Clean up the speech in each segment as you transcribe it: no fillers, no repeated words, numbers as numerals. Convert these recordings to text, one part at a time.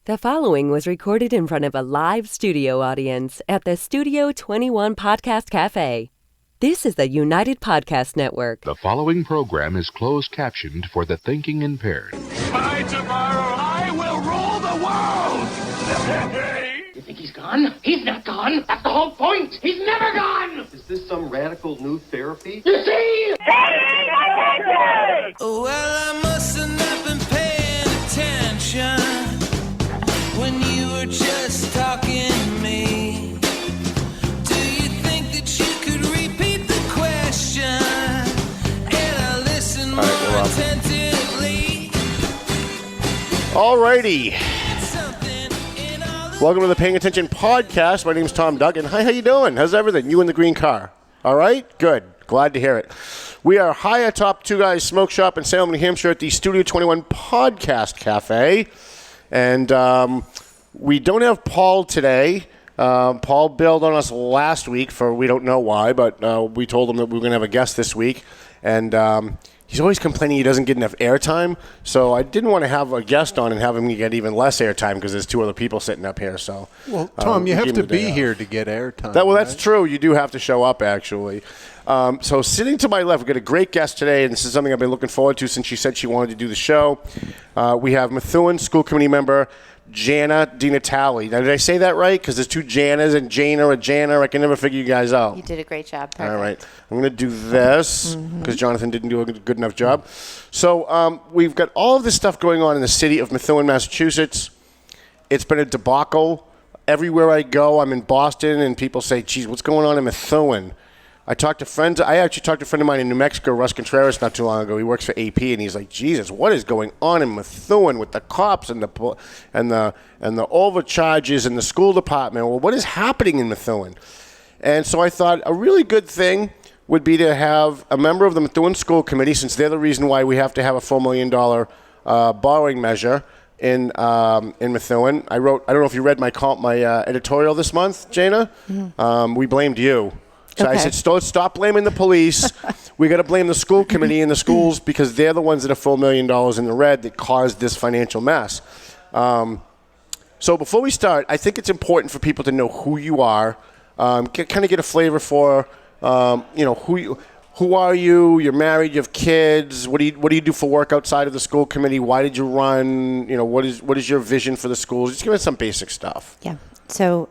The following was recorded in front of a live studio audience at the Studio 21 Podcast Cafe. This is the United Podcast Network. The following program is closed captioned for the thinking impaired. By tomorrow, I will rule the world! You think he's gone? He's not gone. That's the whole point. He's never gone. Is this some radical new therapy? You see? Well, I must have not been paying attention when you were just talking to me. Do you think that you could repeat the question? And I listen more attentively. Alrighty. Welcome to the Paying Attention Podcast. My name is Tom Duggan. Hi, how you doing? How's everything? You in the green car? All right? Good. Glad to hear it. We are high atop Two Guys Smoke Shop in Salem, New Hampshire at the Studio 21 Podcast Cafe. And we don't have Paul today. Paul bailed on us last week for we don't know why, but we told him that we were going to have a guest this week. And he's always complaining he doesn't get enough airtime. So I didn't want to have a guest on and have him get even less airtime because there's two other people sitting up here. So, well, Tom, you have to be here to get airtime. That's true. You do have to show up, actually. So sitting to my left, we've got a great guest today, and this is something I've been looking forward to since she said she wanted to do the show. We have Methuen School Committee member Jana DiNatale. Now, did I say that right? Because there's two Janas and Jana or Jana. I can never figure you guys out. You did a great job. Perfect. All right. I'm going to do this because Jonathan didn't do a good enough job. So we've got all of this stuff going on in the city of Methuen, Massachusetts. It's been a debacle. Everywhere I go, I'm in Boston, and people say, geez, what's going on in Methuen? I talked to friends. I actually talked to a friend of mine in New Mexico, Russ Contreras, not too long ago. He works for AP, and he's like, Jesus, what is going on in Methuen with the cops and the overcharges in the school department? Well, what is happening in Methuen? And so I thought a really good thing would be to have a member of the Methuen School Committee, since they're the reason why we have to have a $4 million borrowing measure in Methuen. I don't know if you read my editorial this month, Jana. We blamed you. So okay. I said, stop blaming the police. We got to blame the school committee and the schools because they're the ones that are $4 million in the red that caused this financial mess. So before we start, I think it's important for people to know who you are, kind of get a flavor for, who are you? You're married. You have kids. What do you do for work outside of the school committee? Why did you run? What is your vision for the schools? Just give us some basic stuff. Yeah. So.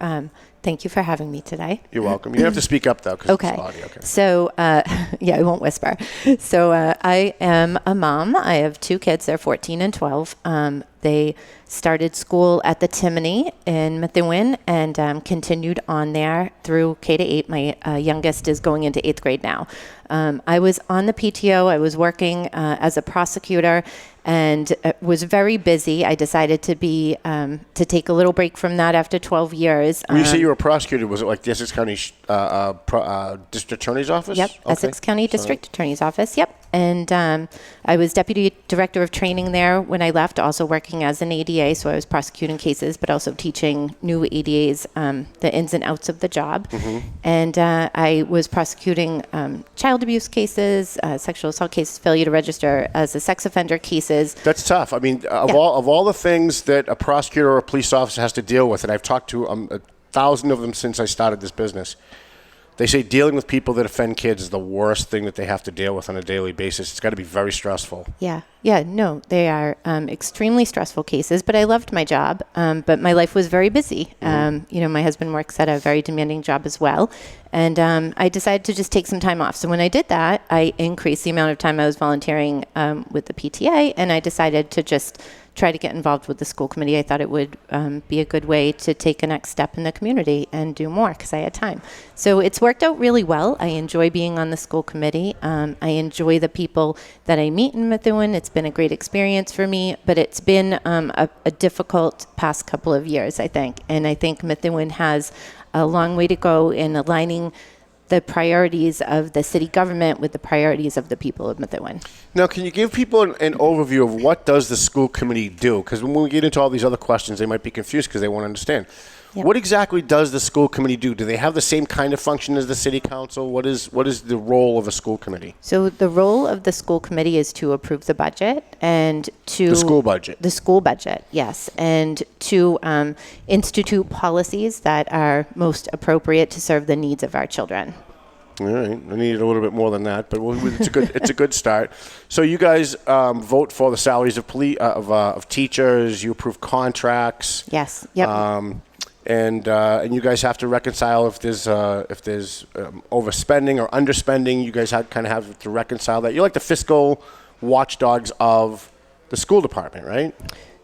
Thank you for having me today. You're welcome. You have to speak up, though, because okay. It's audio. Okay. So, I won't whisper. So, I am a mom. I have two kids. They're 14 and 12. They started school at the Timony in Methuen and continued on there through K-8. My youngest is going into 8th grade now. I was on the PTO. I was working as a prosecutor and was very busy. I decided to take a little break from that after 12 years. When you say you were a prosecutor, was it like the Essex County District Attorney's Office? Yep, okay. Essex County District Attorney's Office, yep. And I was Deputy Director of Training there when I left, also working as an ADA, so I was prosecuting cases, but also teaching new ADAs the ins and outs of the job. Mm-hmm. And I was prosecuting child abuse cases, sexual assault cases, failure to register as a sex offender cases. That's tough. I mean, of all the things that a prosecutor or a police officer has to deal with, and I've talked to 1,000 of them since I started this business, they say dealing with people that offend kids is the worst thing that they have to deal with on a daily basis. It's got to be very stressful. Yeah. No, they are extremely stressful cases, but I loved my job. But my life was very busy. My husband works at a very demanding job as well. And I decided to just take some time off. So when I did that, I increased the amount of time I was volunteering with the PTA, and I decided to just try to get involved with the school committee. I thought it would be a good way to take a next step in the community and do more because I had time. So it's worked out really well. I enjoy being on the school committee. I enjoy the people that I meet in Methuen. It's been a great experience for me, but it's been a difficult past couple of years, I think. And I think Methuen has a long way to go in aligning the priorities of the city government with the priorities of the people of Methuen. Now, can you give people an overview of what does the school committee do? Because when we get into all these other questions, they might be confused because they won't understand. Yep. What exactly does the school committee do? Do they have the same kind of function as the city council? What is the role of a school committee? So the role of the school committee is to approve the budget and to... The school budget. The school budget, yes. And to institute policies that are most appropriate to serve the needs of our children. All right, I needed a little bit more than that, but it's a good start. So you guys vote for the salaries of teachers. You approve contracts. Yes. Yep. And you guys have to reconcile if there's overspending or underspending. You guys kind of have to reconcile that. You're like the fiscal watchdogs of the school department, right?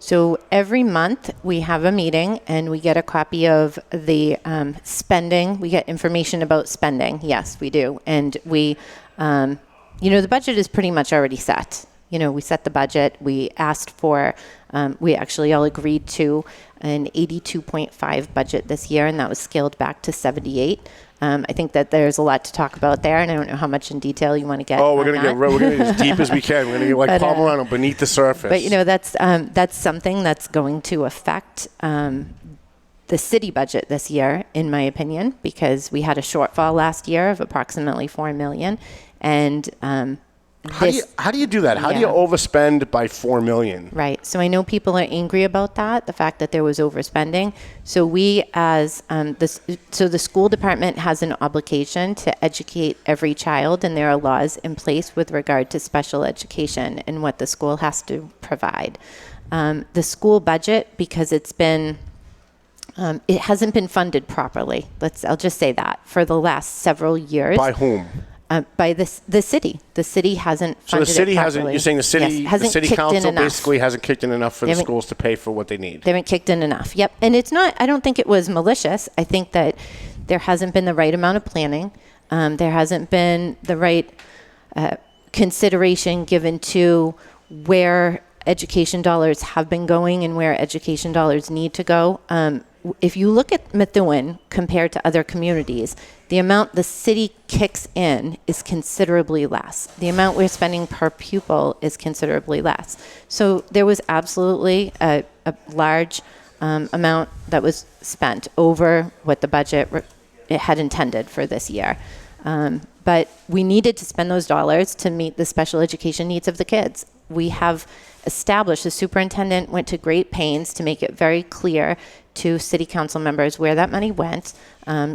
So every month we have a meeting and we get a copy of the spending. We get information about spending. Yes, we do. And we, the budget is pretty much already set. We set the budget. We asked for, we actually all agreed to an 82.5 budget this year, and that was scaled back to 78. I think that there's a lot to talk about there, and I don't know how much in detail you want to get. Oh, we're going to get as deep as we can. We're going to get like Pomerano beneath the surface. But that's something that's going to affect the city budget this year, in my opinion, because we had a shortfall last year of approximately $4 million, and how do you do that? How do you overspend by $4 million? Right. So I know people are angry about that, the fact that there was overspending. So we, as the school department has an obligation to educate every child, and there are laws in place with regard to special education and what the school has to provide. The school budget, because it's been it hasn't been funded properly. I'll just say that for the last several years. By whom? By the city. The city hasn't funded it properly. So the city hasn't, you're saying the city council basically hasn't kicked in enough for the schools to pay for what they need. They haven't kicked in enough. Yep. And it's not, I don't think it was malicious. I think that there hasn't been the right amount of planning. There hasn't been the right consideration given to where education dollars have been going and where education dollars need to go. If you look at Methuen compared to other communities, the amount the city kicks in is considerably less. The amount we're spending per pupil is considerably less. So there was absolutely a large amount that was spent over what the budget it had intended for this year. But we needed to spend those dollars to meet the special education needs of the kids. We have established, the superintendent went to great pains to make it very clear to city council members where that money went.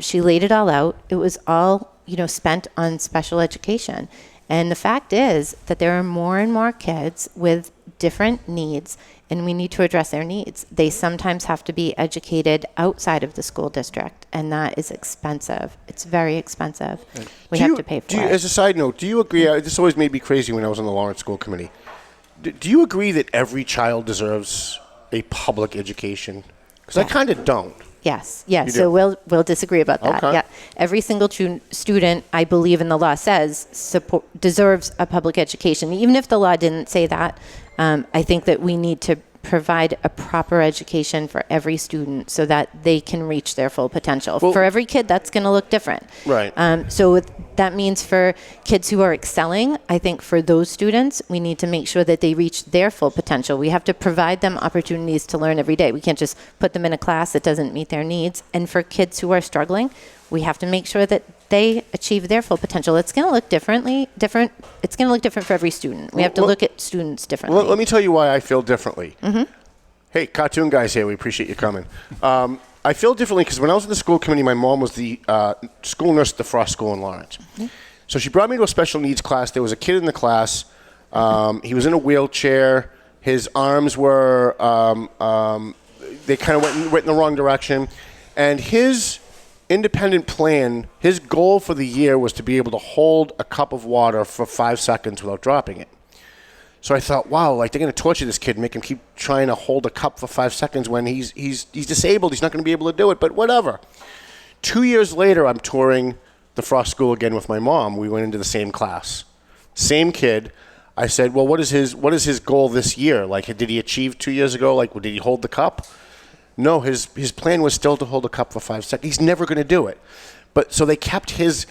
She laid it all out. It was all, spent on special education. And the fact is that there are more and more kids with different needs, and we need to address their needs. They sometimes have to be educated outside of the school district, and that is expensive. It's very expensive. We have to pay for it. As a side note, do you agree? This always made me crazy when I was on the Lawrence School Committee. Do you agree that every child deserves a public education? Because I kind of don't. Yes. So we'll disagree about that. Okay. Yeah. Every single student, I believe in the law says, deserves a public education. Even if the law didn't say that, I think that we need to provide a proper education for every student so that they can reach their full potential. For every kid, that's going to look different. Right. So that means for kids who are excelling, I think for those students, we need to make sure that they reach their full potential. We have to provide them opportunities to learn every day. We can't just put them in a class that doesn't meet their needs. And for kids who are struggling, we have to make sure that they achieve their full potential. It's going to look different. It's going to look different for every student. We have to look at students differently. Let me tell you why I feel differently. Mm-hmm. Hey, cartoon guys here. We appreciate you coming. I feel differently because when I was in the school committee, my mom was the school nurse at the Frost School in Lawrence. Mm-hmm. So she brought me to a special needs class. There was a kid in the class. He was in a wheelchair. His arms were, they kind of went in the wrong direction. And his independent plan, his goal for the year was to be able to hold a cup of water for 5 seconds without dropping it. So I thought, wow, like they're going to torture this kid, make him keep trying to hold a cup for 5 seconds when he's disabled. He's not going to be able to do it, but whatever. 2 years later, I'm touring the Frost School again with my mom. We went into the same class. Same kid. I said, well, what is his goal this year? Like, did he achieve 2 years ago? Like, did he hold the cup? No, his plan was still to hold a cup for 5 seconds. He's never going to do it. But so they kept his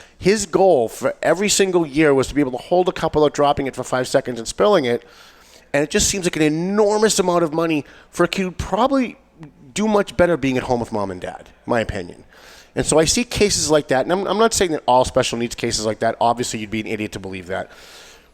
goal for every single year was to be able to hold a cup without dropping it for 5 seconds and spilling it. And it just seems like an enormous amount of money for a kid who probably do much better being at home with mom and dad, my opinion. And so I see cases like that, and I'm not saying that all special needs cases like that, obviously you'd be an idiot to believe that.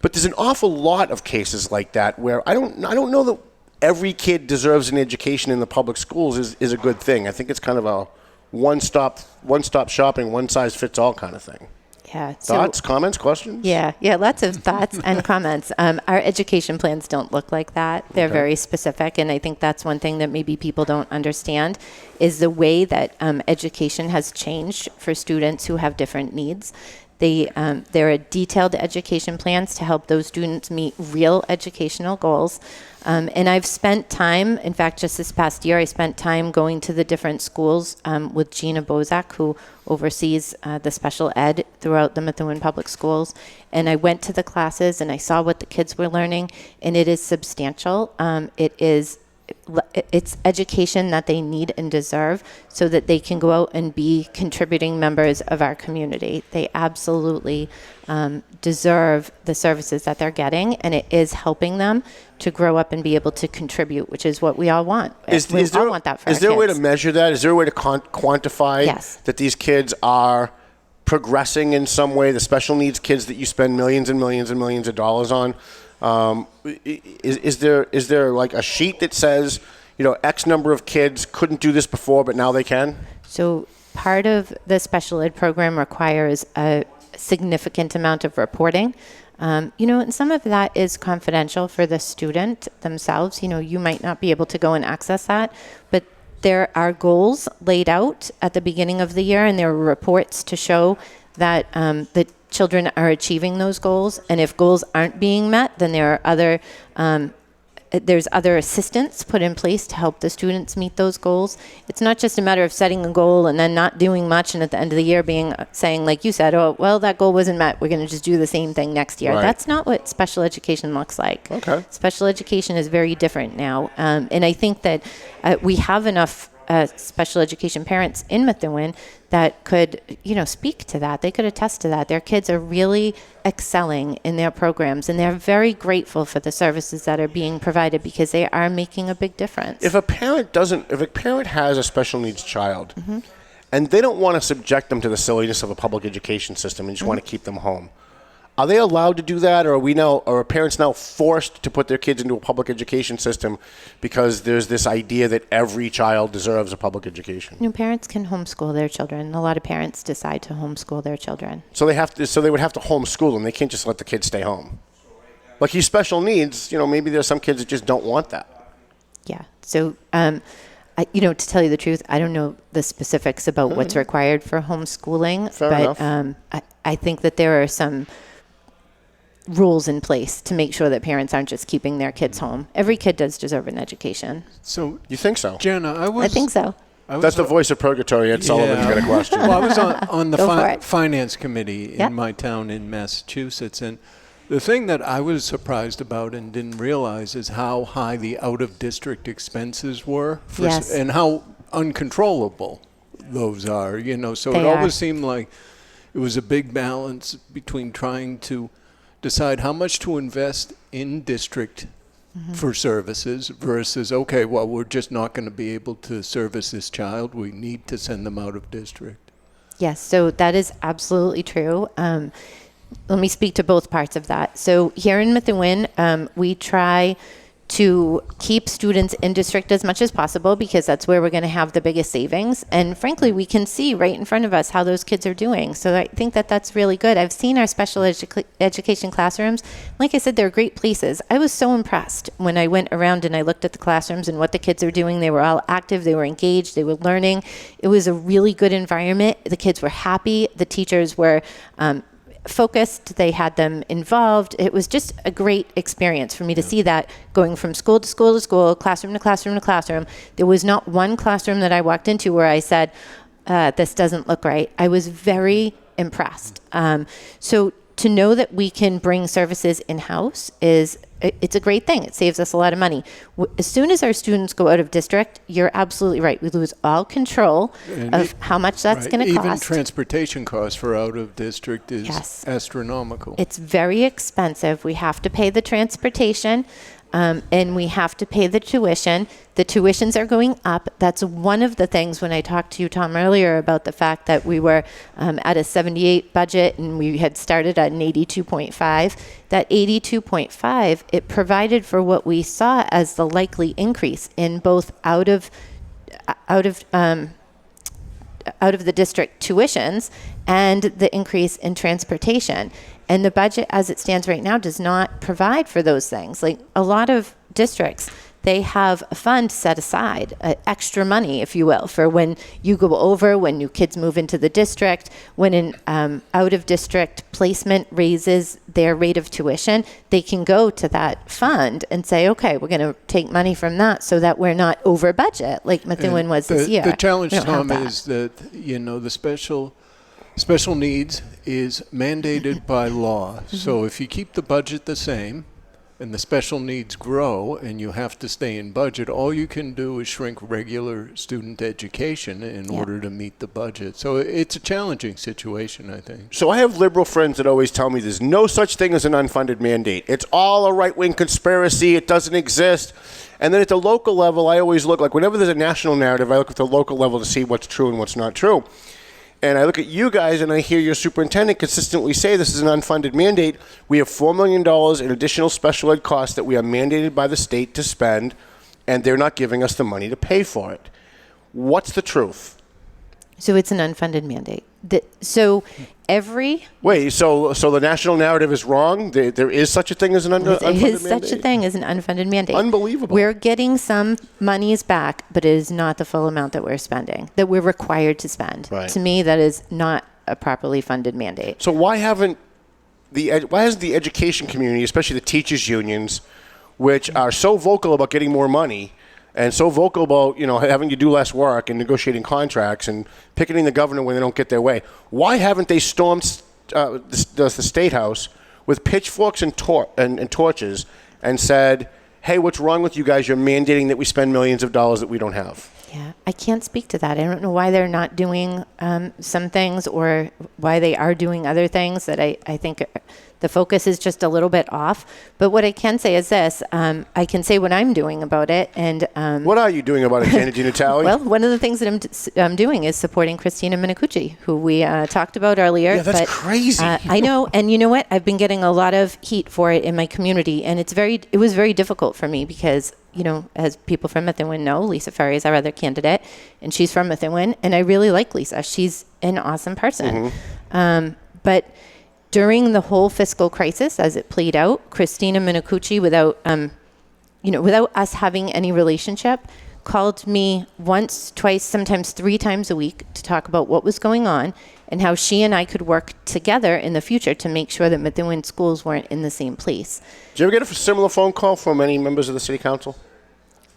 But there's an awful lot of cases like that where I don't know that every kid deserves an education in the public schools is a good thing. I think it's kind of a one-stop shopping, one-size-fits-all kind of thing. Yeah. Thoughts, comments, questions? Yeah, lots of thoughts and comments. Our education plans don't look like that. They're very specific, and I think that's one thing that maybe people don't understand is the way that education has changed for students who have different needs. There are detailed education plans to help those students meet real educational goals. And I've spent time, in fact, just this past year, I spent time going to the different schools with Gina Bozak, who oversees the special ed throughout the Methuen Public Schools. And I went to the classes and I saw what the kids were learning, and it is substantial. It's education that they need and deserve so that they can go out and be contributing members of our community. They absolutely deserve the services that they're getting, and it is helping them to grow up and be able to contribute, which is what we all want. We all want that for our kids. Is there a way to measure that? Is there a way to quantify that these kids are progressing in some way, the special needs kids that you spend millions and millions and millions of dollars on? Is there like a sheet that says, X number of kids couldn't do this before, but now they can? So part of the special ed program requires a significant amount of reporting. And some of that is confidential for the student themselves. You might not be able to go and access that, but there are goals laid out at the beginning of the year, and there are reports to show that the children are achieving those goals. And if goals aren't being met, then there are there's other assistance put in place to help the students meet those goals. It's not just a matter of setting a goal and then not doing much, and at the end of the year saying, like you said, oh, well, that goal wasn't met, we're going to just do the same thing next year. Right. That's not what special education looks like. Okay. Special education is very different now. And I think that we have enough special education parents in Methuen that could, speak to that. They could attest to that. Their kids are really excelling in their programs, and they're very grateful for the services that are being provided because they are making a big difference. If a parent has a special needs child, and they don't want to subject them to the silliness of a public education system and just want to keep them home, are they allowed to do that, or are parents now forced to put their kids into a public education system because there's this idea that every child deserves a public education? Parents can homeschool their children. A lot of parents decide to homeschool their children. So they would have to homeschool them. They can't just let the kids stay home. Like these special needs, maybe there's some kids that just don't want that. Yeah. So, to tell you the truth, I don't know the specifics about what's required for homeschooling. Fair enough. I think that there are some rules in place to make sure that parents aren't just keeping their kids home. Every kid does deserve an education. So you think so? Jana, I think so. That's the voice of purgatory. Ed Sullivan's got a question. Well, I was on the finance committee in my town in Massachusetts, and the thing that I was surprised about and didn't realize is how high the out-of-district expenses were and how uncontrollable those are. So it always seemed like it was a big balance between trying to decide how much to invest in district for services versus, okay, well, we're just not going to be able to service this child. We need to send them out of district. Yes, so that is absolutely true. Let me speak to both parts of that. So here in Methuen, we try to keep students in district as much as possible because that's where we're going to have the biggest savings. And frankly, we can see right in front of us how those kids are doing. So I think that that's really good. I've seen our special education classrooms. Like I said, they're great places. I was so impressed when I went around and I looked at the classrooms and what the kids are doing. They were all active. They were engaged. They were learning. It was a really good environment. The kids were happy. The teachers were focused. They had them involved. It was just a great experience for me to see that going from school to school to school, classroom to classroom to classroom. There was not one classroom that I walked into where I said, this doesn't look right. I was very impressed. So to know that we can bring services in-house it's a great thing. It saves us a lot of money. As soon as our students go out of district, you're absolutely right. We lose all control of how much that's going to cost. Even transportation costs for out of district is astronomical. It's very expensive. We have to pay the transportation. and we have to pay the tuition. The tuitions are going up. That's one of the things when I talked to you, Tom, earlier about the fact that we were at a 78 budget and we had started at an 82.5. That 82.5, it provided for what we saw as the likely increase in both out of the district tuitions and the increase in transportation. And the budget as it stands right now does not provide for those things. Like a lot of districts, they have a fund set aside, extra money, if you will, for when you go over, when new kids move into the district, when an out-of-district placement raises their rate of tuition, they can go to that fund and say, okay, we're going to take money from that so that we're not over budget, like Methuen was this year. The challenge, Tom, is that, the special needs is mandated by law. So if you keep the budget the same, and the special needs grow and you have to stay in budget, all you can do is shrink regular student education in order to meet the budget. So it's a challenging situation, I think. So I have liberal friends that always tell me there's no such thing as an unfunded mandate. It's all a right-wing conspiracy. It doesn't exist. And then at the local level, I always look, like whenever there's a national narrative, I look at the local level to see what's true and what's not true. And I look at you guys and I hear your superintendent consistently say this is an unfunded mandate. We have $4 million in additional special ed costs that we are mandated by the state to spend, and they're not giving us the money to pay for it. What's the truth? So it's an unfunded mandate. So the national narrative is wrong? There is such a thing as an unfunded mandate? There is such a thing as an unfunded mandate. Unbelievable. We're getting some monies back, but it is not the full amount that we're spending, that we're required to spend. Right. To me, that is not a properly funded mandate. So why hasn't the education community, especially the teachers unions, which are so vocal about getting more money, and so vocal about, having to do less work and negotiating contracts and picketing the governor when they don't get their way, why haven't they stormed the State House with pitchforks and torches and said, hey, what's wrong with you guys? You're mandating that we spend millions of dollars that we don't have. Yeah, I can't speak to that. I don't know why they're not doing some things or why they are doing other things that I think the focus is just a little bit off. But what I can say is this. I can say what I'm doing about it. And what are you doing about it, Jana DiNatale? Well, one of the things that I'm doing is supporting Christina Minacucci, who we talked about earlier. Yeah, that's crazy. I know. And you know what? I've been getting a lot of heat for it in my community. And it was very difficult for me because, as people from Methuen know, Lisa Ferry is our other candidate, and she's from Methuen, and I really like Lisa. She's an awesome person. But during the whole fiscal crisis, as it played out, Christina Minacucci, without us having any relationship, called me once, twice, sometimes 3 times a week to talk about what was going on and how she and I could work together in the future to make sure that Methuen schools weren't in the same place. Did you ever get a similar phone call from any members of the city council?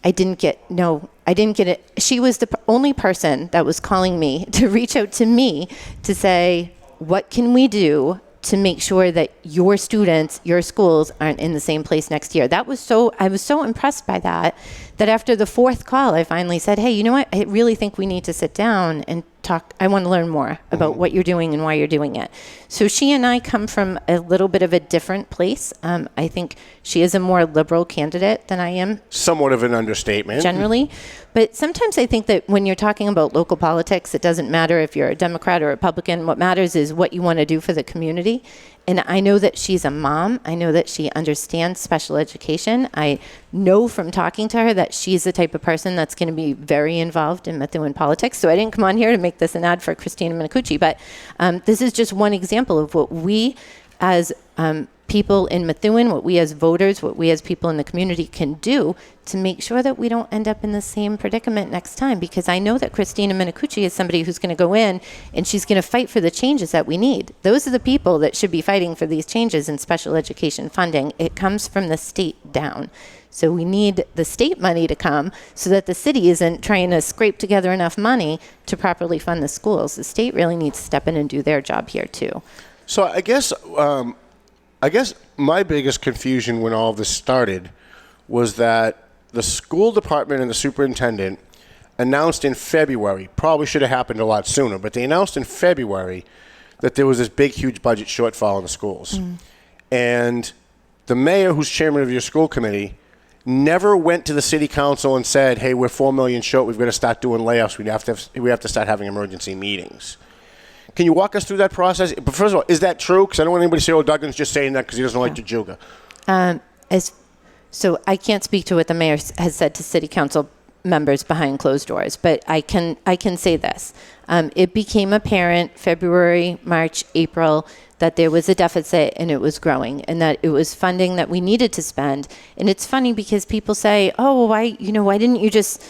I didn't get it. She was the only person that was calling me to reach out to me to say, what can we do to make sure that your students, your schools aren't in the same place next year? I was so impressed by that after the 4th call, I finally said, hey, you know what? I really think we need to sit down and talk. I want to learn more about what you're doing and why you're doing it. So she and I come from a little bit of a different place. I think she is a more liberal candidate than I am. Somewhat of an understatement. Generally. But sometimes I think that when you're talking about local politics, it doesn't matter if you're a Democrat or Republican. What matters is what you want to do for the community. And I know that she's a mom. I know that she understands special education. I know from talking to her that she's the type of person that's going to be very involved in Methuen politics. So I didn't come on here to make this an ad for Christina Minacucci, but this is just one example of what we as people in Methuen, what we as voters, what we as people in the community can do to make sure that we don't end up in the same predicament next time. Because I know that Christina Minacucci is somebody who's going to go in and she's going to fight for the changes that we need. Those are the people that should be fighting for these changes in special education funding. It comes from the state down. So we need the state money to come so that the city isn't trying to scrape together enough money to properly fund the schools. The state really needs to step in and do their job here too. So I guess my biggest confusion when all of this started was that the school department and the superintendent announced in February, probably should have happened a lot sooner, but they announced in February that there was this big, huge budget shortfall in the schools. And the mayor, who's chairman of your school committee, never went to the city council and said, hey, we're $4 million short. We've got to start doing layoffs. We have to start having emergency meetings. Can you walk us through that process? But first of all, is that true? Because I don't want anybody to say, oh, Duggan's just saying that because he doesn't like Jajuga. So I can't speak to what the mayor has said to city council members behind closed doors, but I can say this. It became apparent February, March, April that there was a deficit and it was growing and that it was funding that we needed to spend. And it's funny because people say, oh, well, why didn't you just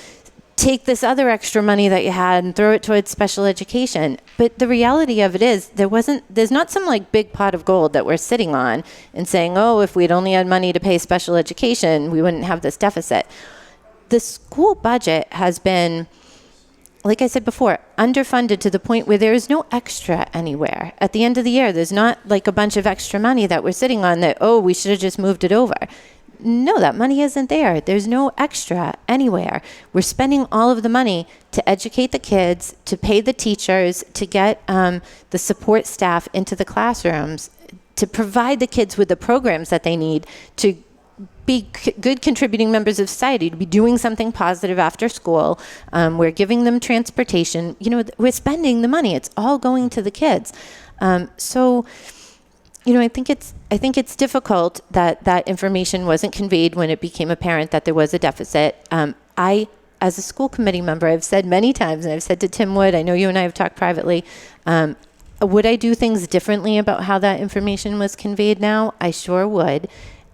take this other extra money that you had and throw it towards special education? But the reality of it is there's not some like big pot of gold that we're sitting on and saying, oh, if we'd only had money to pay special education, we wouldn't have this deficit. The school budget has been, like I said before, underfunded to the point where there is no extra anywhere. At the end of the year, there's not like a bunch of extra money that we're sitting on that, oh, we should have just moved it over. No, that money isn't there. There's no extra anywhere. We're spending all of the money to educate the kids, to pay the teachers, to get the support staff into the classrooms, to provide the kids with the programs that they need to be good contributing members of society, to be doing something positive after school. We're giving them transportation. We're spending the money. It's all going to the kids. I think it's difficult that information wasn't conveyed when it became apparent that there was a deficit. I, as a school committee member, I've said many times, and I've said to Tim Wood, I know you and I have talked privately, would I do things differently about how that information was conveyed now? I sure would.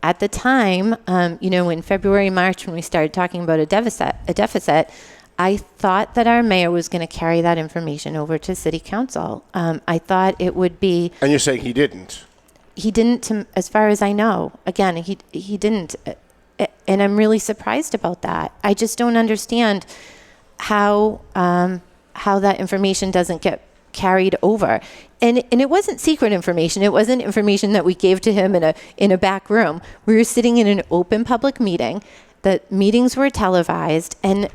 At the time, in February, March, when we started talking about a deficit, I thought that our mayor was going to carry that information over to city council. I thought it would be... And you're saying he didn't? He didn't, as far as I know. Again, he didn't. And I'm really surprised about that. I just don't understand how that information doesn't get carried over. And it wasn't secret information. It wasn't information that we gave to him in a back room. We were sitting in an open public meeting. The meetings were televised. And,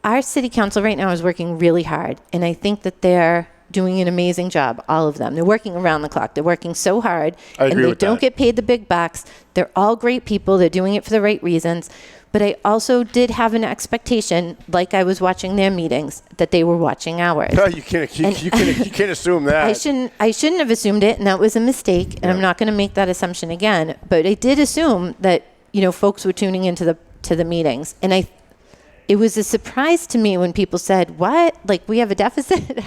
our city council right now is working really hard. And I think that they're doing an amazing job, all of them. They're working around the clock. They're working so hard. I agree with that. And they don't get paid the big bucks. They're all great people. They're doing it for the right reasons. But I also did have an expectation, like I was watching their meetings, that they were watching ours. No, you can't assume that. I shouldn't have assumed it, and that was a mistake, and I'm not going to make that assumption again. But I did assume that, folks were tuning into the meetings. And it was a surprise to me when people said, what? Like, we have a deficit?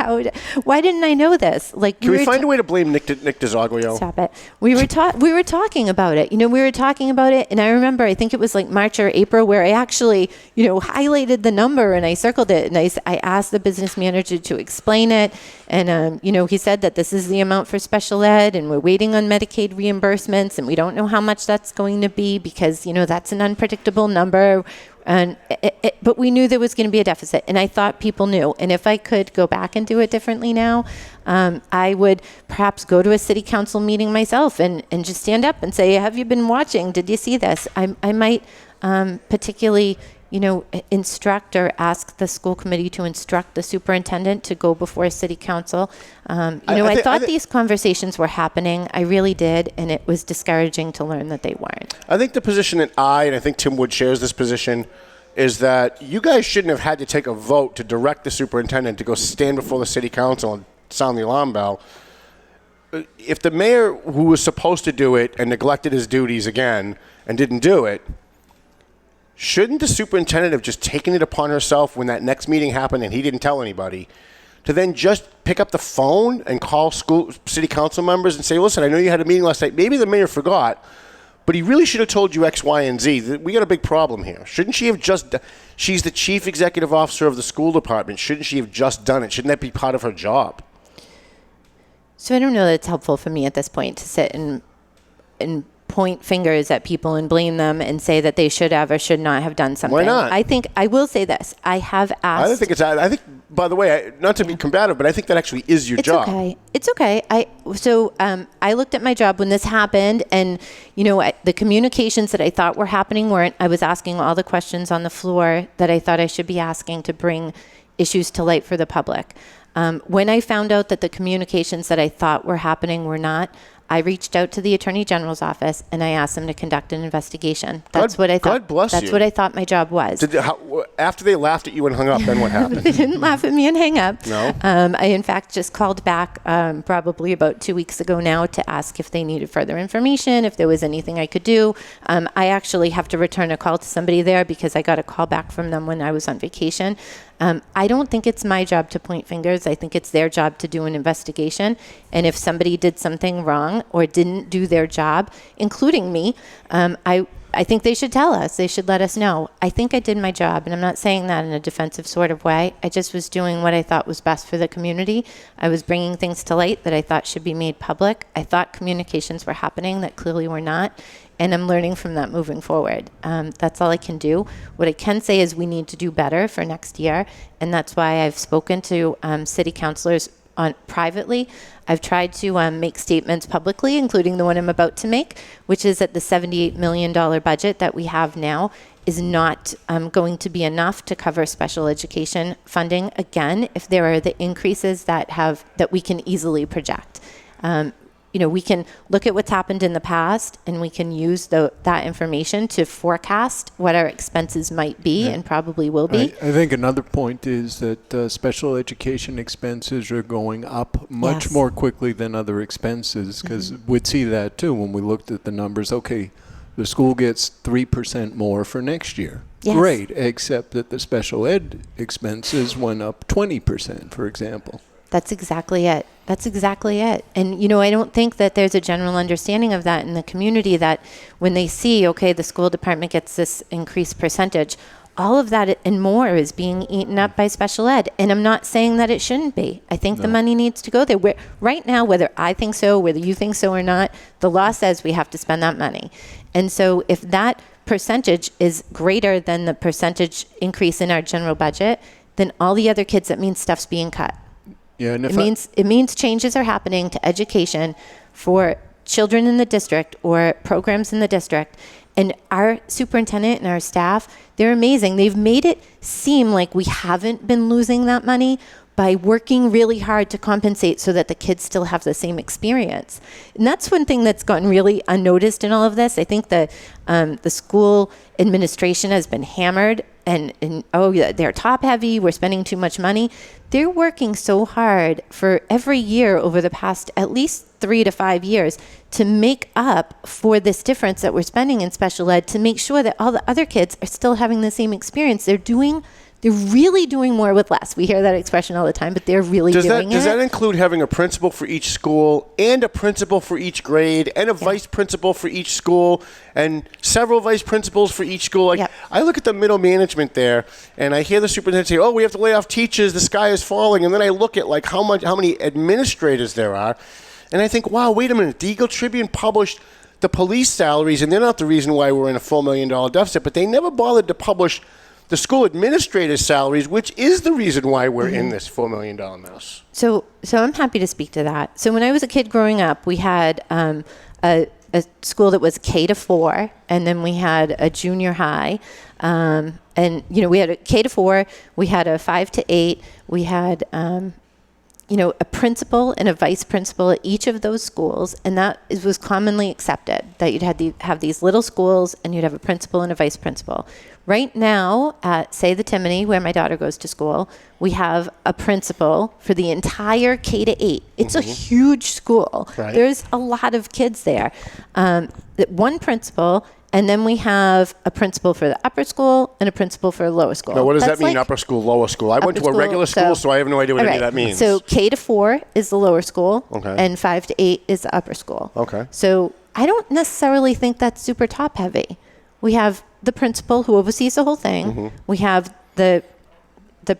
Why didn't I know this? Like, Can we find a way to blame Nick DeZoglio? Stop it. We were talking about it. We were talking about it, and I remember, I think it was like March or April, where I actually, highlighted the number and I circled it, and I asked the business manager to explain it, and he said that this is the amount for special ed, and we're waiting on Medicaid reimbursements, and we don't know how much that's going to be because that's an unpredictable number. But we knew there was going to be a deficit, and I thought people knew. And if I could go back and do it differently now, I would perhaps go to a city council meeting myself and just stand up and say, have you been watching? Did you see this? I might particularly, instruct or ask the school committee to instruct the superintendent to go before city council. I thought these conversations were happening. I really did, and it was discouraging to learn that they weren't. I think the position that and I think Tim Wood shares this position, is that you guys shouldn't have had to take a vote to direct the superintendent to go stand before the city council and sound the alarm bell. If the mayor, who was supposed to do it and neglected his duties again and didn't do it, shouldn't the superintendent have just taken it upon herself when that next meeting happened and he didn't tell anybody to then just pick up the phone and call city council members and say, listen, I know you had a meeting last night. Maybe the mayor forgot, but he really should have told you X, Y, and Z. We got a big problem here. Shouldn't she have she's the chief executive officer of the school department. Shouldn't she have just done it? Shouldn't that be part of her job? So I don't know that it's helpful for me at this point to sit and point fingers at people and blame them and say that they should have or should not have done something. Why not? I will say this. I have asked. I think, by the way, not to be combative, but I think that actually is your job. It's okay. I looked at my job when this happened, and the communications that I thought were happening weren't. I was asking all the questions on the floor that I thought I should be asking to bring issues to light for the public. When I found out that the communications that I thought were happening were not, I reached out to the Attorney General's office and I asked them to conduct an investigation. That's what I thought. God bless you. That's what I thought my job was. After they laughed at you and hung up, then what happened? They didn't laugh at me and hang up. No. I, in fact, just called back probably about 2 weeks ago now to ask if they needed further information, if there was anything I could do. I actually have to return a call to somebody there because I got a call back from them when I was on vacation. I don't think it's my job to point fingers. I think it's their job to do an investigation. And if somebody did something wrong or didn't do their job, including me, I think they should tell us. They should let us know. I think I did my job, and I'm not saying that in a defensive sort of way. I just was doing what I thought was best for the community. I was bringing things to light that I thought should be made public. I thought communications were happening that clearly were not. And I'm learning from that moving forward. That's all I can do. What I can say is we need to do better for next year. And that's why I've spoken to city councilors privately. I've tried to make statements publicly, including the one I'm about to make, which is that the $78 million budget that we have now is not going to be enough to cover special education funding again if there are the increases that we can easily project. We can look at what's happened in the past and we can use that information to forecast what our expenses might be and probably will be. I think another point is that special education expenses are going up much more quickly than other expenses, because we'd see that too when we looked at the numbers. Okay, the school gets 3% more for next year. Yes. Great, except that the special ed expenses went up 20%, for example. That's exactly it. And, I don't think that there's a general understanding of that in the community, that when they see, okay, the school department gets this increased percentage, all of that and more is being eaten up by special ed. And I'm not saying that it shouldn't be. I think the money needs to go there. Right now, whether I think so, whether you think so or not, the law says we have to spend that money. And so if that percentage is greater than the percentage increase in our general budget, then all the other kids, that means stuff's being cut. Yeah, and it means changes are happening to education for children in the district or programs in the district. And our superintendent and our staff, they're amazing. They've made it seem like we haven't been losing that money by working really hard to compensate so that the kids still have the same experience. And that's one thing that's gotten really unnoticed in all of this. I think that the school administration has been hammered and they're top heavy, we're spending too much money. They're working so hard for every year over the past at least 3 to 5 years to make up for this difference that we're spending in special ed, to make sure that all the other kids are still having the same experience. They're really doing more with less. We hear that expression all the time, but they're really doing it. Does that include having a principal for each school and a principal for each grade and a vice principal for each school and several vice principals for each school? I look at the middle management there and I hear the superintendent say, we have to lay off teachers, the sky is falling. And then I look at how many administrators there are. And I think, wow, wait a minute. The Eagle Tribune published the police salaries, and they're not the reason why we're in a $4 million deficit, but they never bothered to publish the school administrators' salaries, which is the reason why we're in this $4 million mess. So I'm happy to speak to that. So when I was a kid growing up, we had a school that was K to 4, and then we had a junior high. And we had a K to 4, we had a 5 to 8, we had a principal and a vice principal at each of those schools, and that was commonly accepted, that you'd have these little schools and you'd have a principal and a vice principal. Right now, at, say, the Timony, where my daughter goes to school, we have a principal for the entire K to 8. It's a huge school. Right. There's a lot of kids there. One principal, and then we have a principal for the upper school and a principal for the lower school. Now, what does that mean, upper school, lower school? I went to a regular school, so I have no idea what any of that means. So K to 4 is the lower school, and 5 to 8 is the upper school. Okay. So I don't necessarily think that's super top heavy. We have the principal who oversees the whole thing. We have the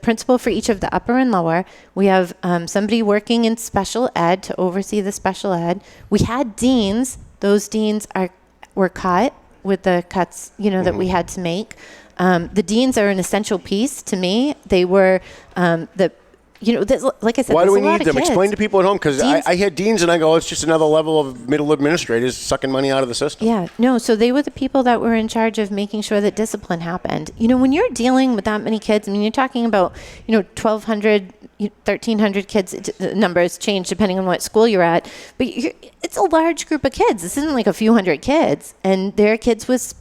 principal for each of the upper and lower. We have somebody working in special ed to oversee the special ed. We had deans. Those deans were cut with the cuts, that we had to make. The deans are an essential piece to me. They were like I said, why do we need them? Kids. Explain to people at home, because I hear deans and I go, it's just another level of middle administrators sucking money out of the system. Yeah, no, so they were the people that were in charge of making sure that discipline happened. When you're dealing with that many kids, you're talking about, 1,200 1,300 kids. The numbers change depending on what school you're at, but it's a large group of kids. This isn't like a few hundred kids, and there are kids with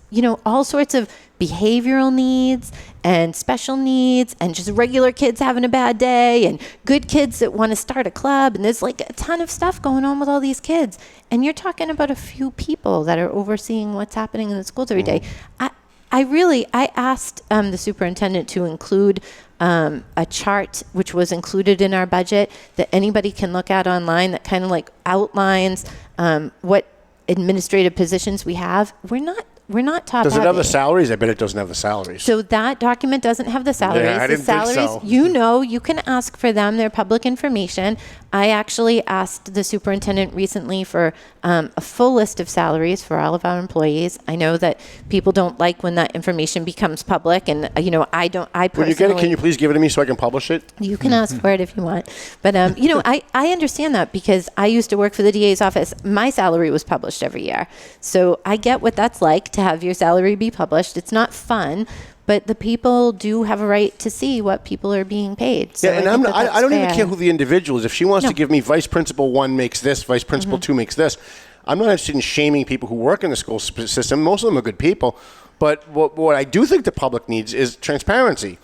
all sorts of behavioral needs and special needs, and just regular kids having a bad day, and good kids that want to start a club, and there's like a ton of stuff going on with all these kids. And you're talking about a few people that are overseeing what's happening in the schools every day. I asked the superintendent to include a chart, which was included in our budget, that anybody can look at online, that kind of like outlines what administrative positions we have. We're not top Does it heavy. have the salaries? I bet it doesn't have the salaries. So that document doesn't have the salaries. Yeah, I didn't the salaries, think so. You can ask for them. They're public information. I actually asked the superintendent recently for a full list of salaries for all of our employees. I know that people don't like when that information becomes public, and I personally. When you get it, can you please give it to me so I can publish it? You can ask for it if you want. But, I understand that because I used to work for the DA's office. My salary was published every year. So I get what that's like to have your salary be published. It's not fun, but the people do have a right to see what people are being paid. So yeah, and I don't even care who the individual is. If she wants to give me vice principal 1 makes this, vice principal 2 makes this, I'm not interested in shaming people who work in the school system. Most of them are good people. But what I do think the public needs is transparency.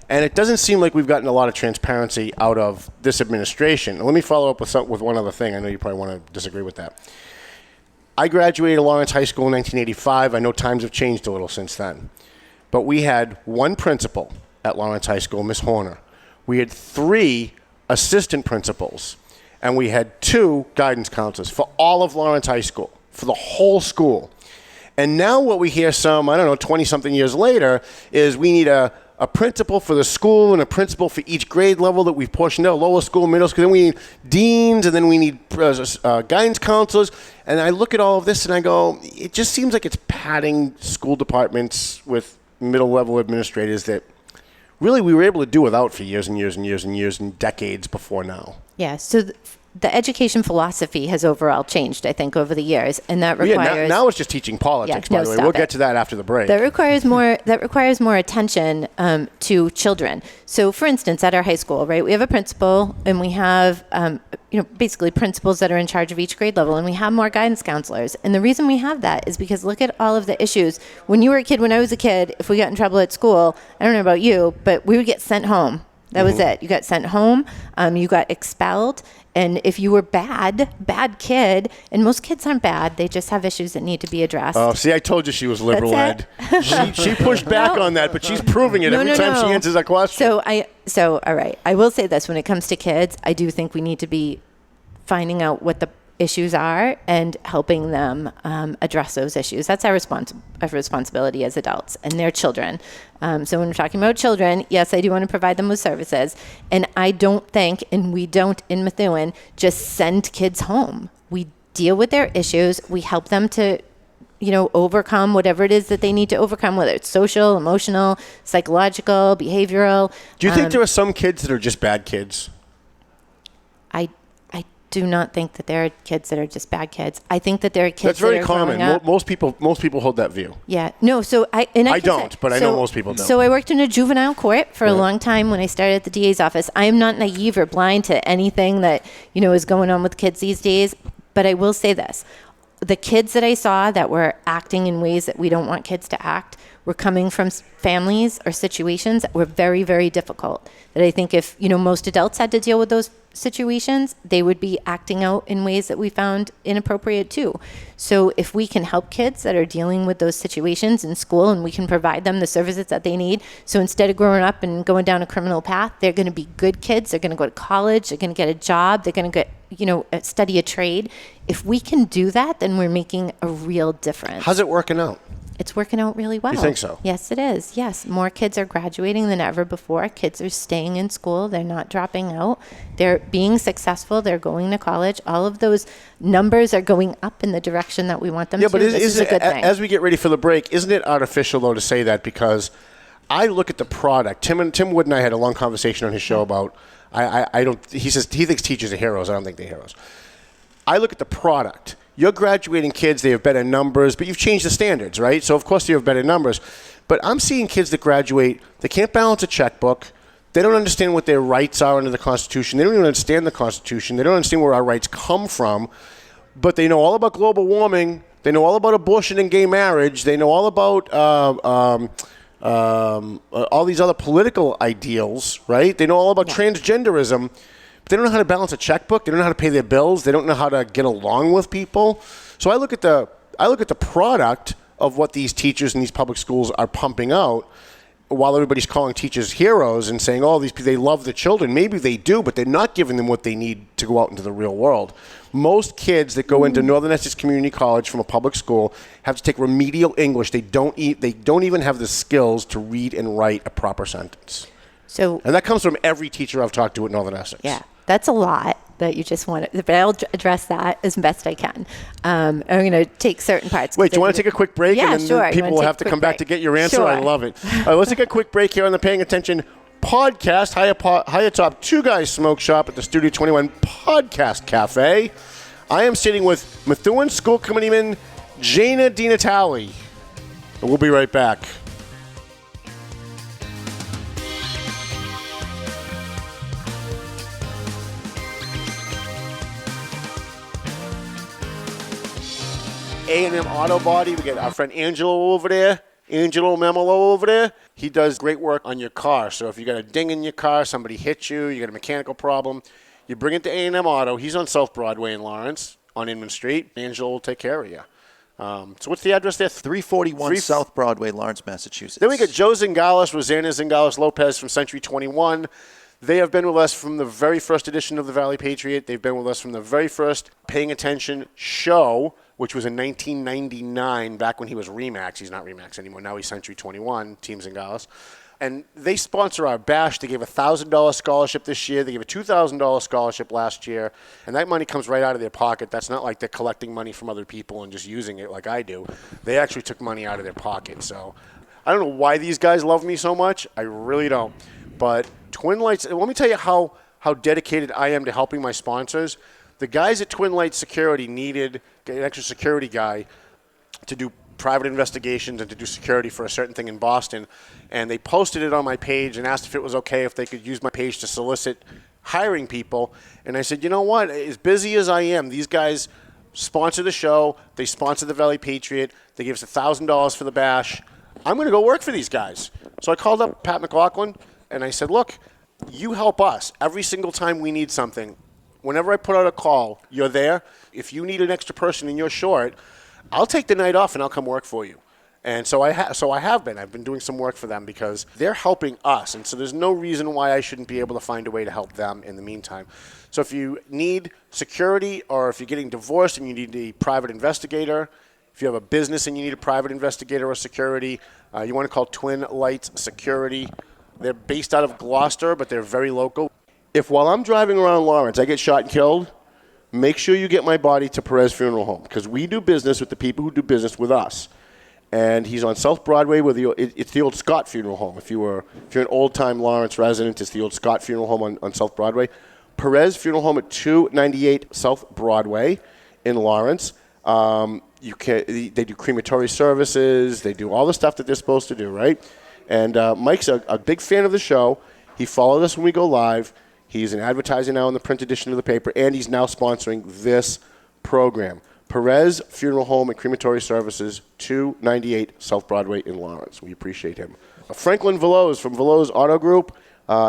And it doesn't seem like we've gotten a lot of transparency out of this administration. Let me follow up with one other thing. I know you probably want to disagree with that. I graduated Lawrence High School in 1985. I know times have changed a little since then. But we had one principal at Lawrence High School, Miss Horner. We had 3 assistant principals. And we had 2 guidance counselors for all of Lawrence High School, for the whole school. And now what we hear 20-something years later is we need a principal for the school and a principal for each grade level that we've portioned out, lower school, middle school. Then we need deans, and then we need guidance counselors. And I look at all of this and I go, it just seems like it's padding school departments with middle-level administrators that really we were able to do without for years and years and years and years and decades before now. Yeah, so the education philosophy has overall changed, I think, over the years, and that requires now it's just teaching politics. By the way, we'll get to that after the break. That requires more attention to children. So, for instance, at our high school, right, we have a principal, and we have basically principals that are in charge of each grade level, and we have more guidance counselors. And the reason we have that is because look at all of the issues. When you were a kid, when I was a kid, if we got in trouble at school, I don't know about you, but we would get sent home. That was it. You got sent home. You got expelled. And if you were bad kid, and most kids aren't bad, they just have issues that need to be addressed. Oh, see, I told you she was liberal-ed. she pushed back on that, but she's proving it every time she answers a question. So, all right. I will say this. When it comes to kids, I do think we need to be finding out what the issues are and helping them address those issues. That's our responsibility as adults, and they're children. So when we're talking about children, yes, I do want to provide them with services. And I don't think, and we don't in Methuen, just send kids home. We deal with their issues. We help them to overcome whatever it is that they need to overcome, whether it's social, emotional, psychological, behavioral. Do you think there are some kids that are just bad kids? I do not think that there are kids that are just bad kids. I think that there are kids that are common. Growing up. Most people hold that view. Yeah. No, so I don't, but I know most people don't. So I worked in a juvenile court for a long time when I started at the DA's office. I am not naive or blind to anything that, is going on with kids these days, but I will say this. The kids that I saw that were acting in ways that we don't want kids to act were coming from families or situations that were very, very difficult. That I think if, most adults had to deal with those situations, they would be acting out in ways that we found inappropriate too. So if we can help kids that are dealing with those situations in school, and we can provide them the services that they need, so instead of growing up and going down a criminal path, they're going to be good kids, they're going to go to college, they're going to get a job, they're going to get, study a trade. If we can do that, then we're making a real difference. How's it working out? It's working out really well. You think so? Yes, it is. Yes. More kids are graduating than ever before. Kids are staying in school. They're not dropping out. They're being successful. They're going to college. All of those numbers are going up in the direction that we want them to. Yeah, but this is a good thing. As we get ready for the break, isn't it artificial, though, to say that? Because I look at the product. Tim Wood and I had a long conversation on his show about, he says he thinks teachers are heroes. I don't think they're heroes. I look at the product. You're graduating kids, they have better numbers, but you've changed the standards, right? So, of course, you have better numbers. But I'm seeing kids that graduate, they can't balance a checkbook, They don't understand what their rights are under the Constitution. They don't even understand the Constitution. They don't understand where our rights come from. But they know all about global warming. They know all about abortion and gay marriage. They know all about all these other political ideals, right? They know all about transgenderism. But they don't know how to balance a checkbook. They don't know how to pay their bills. They don't know how to get along with people. So I look at the product of what these teachers in these public schools are pumping out, while everybody's calling teachers heroes and saying, oh, these people, they love the children. Maybe they do, but they're not giving them what they need to go out into the real world. Most kids that go into Northern Essex Community College from a public school have to take remedial English. They don't even have the skills to read and write a proper sentence. And that comes from every teacher I've talked to at Northern Essex. Yeah, that's a lot that you just want to, but I'll address that as best I can. I'm going to take certain parts. Wait, do you want to take a quick break? Yeah, and then sure. People will have to come back to get your answer. Sure. I love it. All right, let's take a quick break here on the Paying Attention podcast. High Top Two Guys Smoke Shop at the Studio 21 Podcast Cafe. I am sitting with Methuen School Committeeman Jana DiNatale. We'll be right back. A&M Auto Body. We got our friend Angelo over there. Angelo Memolo over there. He does great work on your car. So if you got a ding in your car, somebody hit you, you got a mechanical problem, you bring it to A&M Auto. He's on South Broadway in Lawrence on Inman Street. Angelo will take care of you. So what's the address there? 341 South Broadway, Lawrence, Massachusetts. Then we got Joe Zingales, Rosanna Zingales-Lopez from Century 21. They have been with us from the very first edition of the Valley Patriot. They've been with us from the very first Paying Attention show, which was in 1999, back when he was Remax. He's not Remax anymore. Now he's Century 21, Team Zingales. And they sponsor our bash. They gave a $1,000 scholarship this year. They gave a $2,000 scholarship last year. And that money comes right out of their pocket. That's not like they're collecting money from other people and just using it like I do. They actually took money out of their pocket. So I don't know why these guys love me so much. I really don't. But Twin Lights, let me tell you how dedicated I am to helping my sponsors. The guys at Twin Lights Security needed an extra security guy to do private investigations and to do security for a certain thing in Boston. And they posted it on my page and asked if it was okay if they could use my page to solicit hiring people. And I said, you know what? As busy as I am, these guys sponsor the show. They sponsor the Valley Patriot. They give us $1,000 for the bash. I'm going to go work for these guys. So I called up Pat McLaughlin and I said, look, you help us every single time we need something. Whenever I put out a call, you're there. If you need an extra person and you're short, I'll take the night off and I'll come work for you. And so I have been. I've been doing some work for them because they're helping us. And so there's no reason why I shouldn't be able to find a way to help them in the meantime. So if you need security or if you're getting divorced and you need a private investigator, if you have a business and you need a private investigator or security, you want to call Twin Lights Security. They're based out of Gloucester, but they're very local. If while I'm driving around Lawrence, I get shot and killed, make sure you get my body to Perez Funeral Home because we do business with the people who do business with us. And he's on South Broadway with it's the old Scott Funeral Home. If you're an old-time Lawrence resident, it's the old Scott Funeral Home on South Broadway. Perez Funeral Home at 298 South Broadway in Lawrence. They do crematory services. They do all the stuff that they're supposed to do, right? And Mike's a big fan of the show. He followed us when we go live. He's an advertiser now in the print edition of the paper, and he's now sponsoring this program. Perez Funeral Home and Crematory Services, 298 South Broadway in Lawrence. We appreciate him. Franklin Veloz from Veloz Auto Group.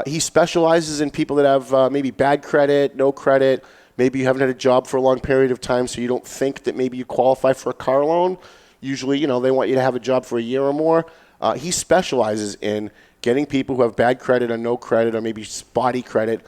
He specializes in people that have maybe bad credit, no credit. Maybe you haven't had a job for a long period of time, so you don't think that maybe you qualify for a car loan. Usually, they want you to have a job for a year or more. He specializes in getting people who have bad credit or no credit or maybe spotty credit,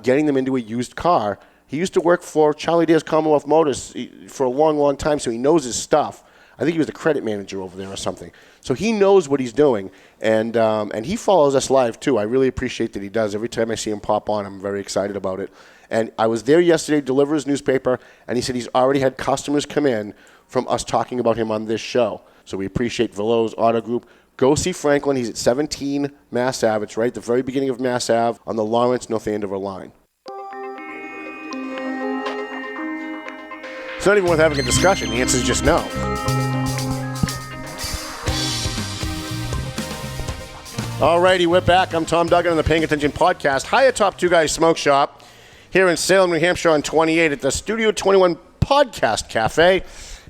getting them into a used car. He used to work for Charlie Dare's Commonwealth Motors for a long, long time, so he knows his stuff. I think he was the credit manager over there or something. So he knows what he's doing, and he follows us live, too. I really appreciate that he does. Every time I see him pop on, I'm very excited about it. And I was there yesterday to deliver his newspaper, and he said he's already had customers come in from us talking about him on this show. So we appreciate Veloz Auto Group. Go see Franklin. He's at 17 Mass Ave. It's right at the very beginning of Mass Ave on the Lawrence North Andover line. It's not even worth having a discussion. The answer is just no. Alrighty, we're back. I'm Tom Duggan on the Paying Attention Podcast. Hi atop Two Guys Smoke Shop here in Salem, New Hampshire on 28 at the Studio 21 Podcast Cafe.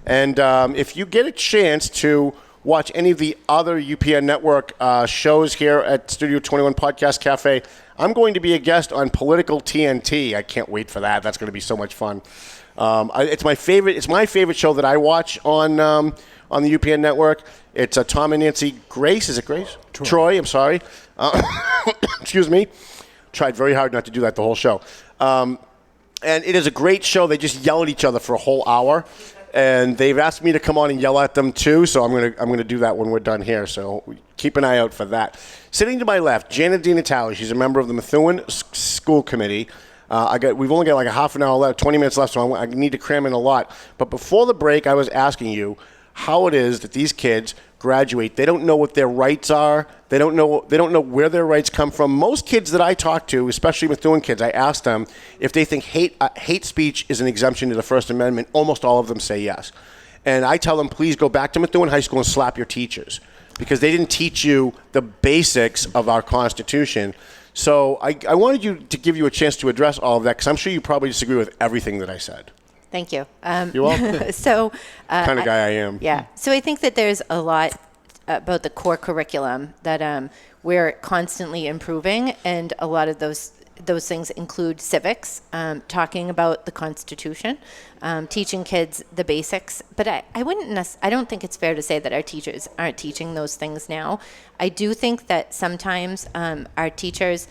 And if you get a chance to watch any of the other UPN Network shows here at Studio 21 Podcast Cafe, I'm going to be a guest on Political TNT. I can't wait for that. That's going to be so much fun. It's my favorite show that I watch on the UPN Network. It's Tom and Nancy Grace. Is it Grace? Troy, I'm sorry. Excuse me. Tried very hard not to do that the whole show. And it is a great show. They just yell at each other for a whole hour. And they've asked me to come on and yell at them too, so I'm gonna do that when we're done here. So keep an eye out for that. Sitting to my left, Jana DiNatale. She's a member of the Methuen School Committee. We've only got like a half an hour left, 20 minutes left, so I need to cram in a lot. But before the break, I was asking you how it is that these kids graduate. They don't know what their rights are. They don't know where their rights come from. Most kids that I talk to, especially Methuen kids, I ask them if they think hate speech is an exemption to the First Amendment. Almost all of them say yes. And I tell them, please go back to Methuen High School and slap your teachers, because they didn't teach you the basics of our Constitution. So I wanted you to give you a chance to address all of that, because I'm sure you probably disagree with everything that I said. Thank you. You're welcome. So, kind of guy I am. Yeah. So I think that there's a lot about the core curriculum that we're constantly improving, and a lot of those things include civics, talking about the Constitution, teaching kids the basics. But I don't think it's fair to say that our teachers aren't teaching those things now. I do think that sometimes our teachers,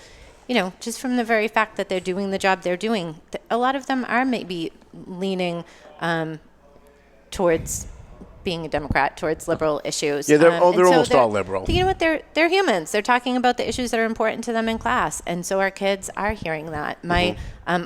just from the very fact that they're doing the job they're doing, a lot of them are maybe leaning towards being a Democrat, towards liberal issues. Yeah, they're almost all liberal. You know what? They're humans. They're talking about the issues that are important to them in class, and so our kids are hearing that. My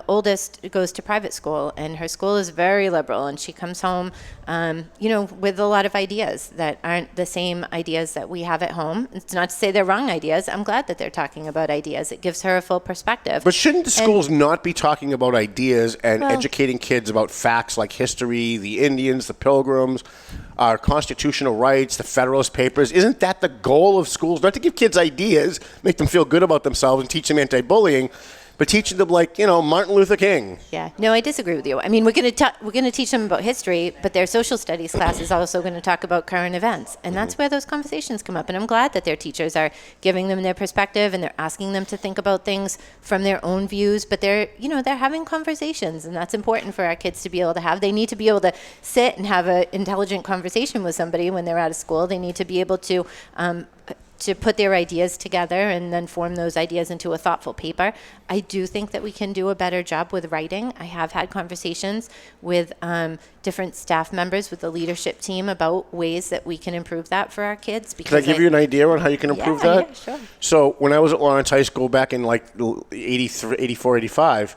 oldest goes to private school, and her school is very liberal, and she comes home, with a lot of ideas that aren't the same ideas that we have at home. It's not to say they're wrong ideas. I'm glad that they're talking about ideas. It gives her a full perspective. But shouldn't the schools not be talking about ideas and educating kids about facts like history, the Indians, the Pilgrims, our constitutional rights, the Federalist Papers? Isn't that the goal of schools? Not to give kids ideas, make them feel good about themselves and teach them anti-bullying, but teaching them like, Martin Luther King. Yeah, no, I disagree with you. I mean, we're going to teach them about history, but their social studies class is also going to talk about current events, and that's where those conversations come up. And I'm glad that their teachers are giving them their perspective, and they're asking them to think about things from their own views. But they're having conversations, and that's important for our kids to be able to have. They need to be able to sit and have an intelligent conversation with somebody when they're out of school. They need to be able to put their ideas together and then form those ideas into a thoughtful paper. I do think that we can do a better job with writing. I have had conversations with different staff members with the leadership team about ways that we can improve that for our kids. Can I give you an idea on how you can improve that? Yeah, sure. So when I was at Lawrence High School back in like 83, 84, 85,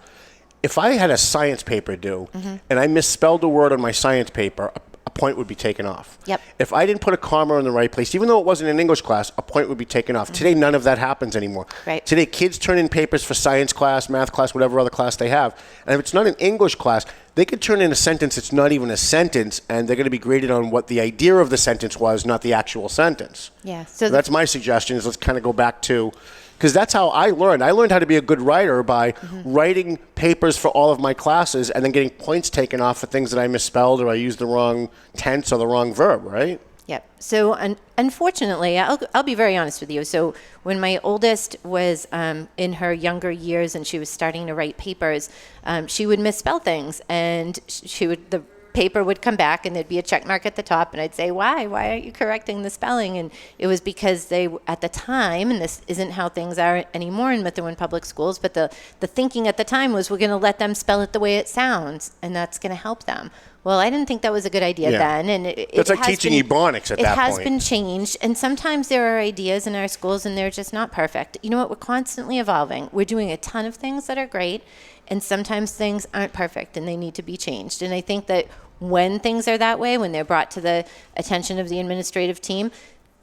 if I had a science paper due and I misspelled a word on my science paper, a point would be taken off. Yep. If I didn't put a comma in the right place, even though it wasn't an English class, a point would be taken off. Today, none of that happens anymore. Right. Today, kids turn in papers for science class, math class, whatever other class they have. And if it's not an English class, they could turn in a sentence that's not even a sentence, and they're going to be graded on what the idea of the sentence was, not the actual sentence. Yeah. So that's my suggestion, is let's kind of go back to, because that's how I learned. I learned how to be a good writer by writing papers for all of my classes and then getting points taken off for things that I misspelled or I used the wrong tense or the wrong verb, right? Yep. So unfortunately, I'll be very honest with you. So when my oldest was in her younger years and she was starting to write papers, she would misspell things, and the paper would come back and there'd be a check mark at the top, and I'd say, why aren't you correcting the spelling? And it was because they, at the time, and this isn't how things are anymore in Methuen Public Schools, but the thinking at the time was, we're going to let them spell it the way it sounds, and that's going to help them. Well, I didn't think that was a good idea then, and it's like teaching ebonics at that point. It has been changed, and sometimes there are ideas in our schools, and they're just not perfect. You know what? We're constantly evolving. We're doing a ton of things that are great, and sometimes things aren't perfect, and they need to be changed. And I think that when things are that way, when they're brought to the attention of the administrative team,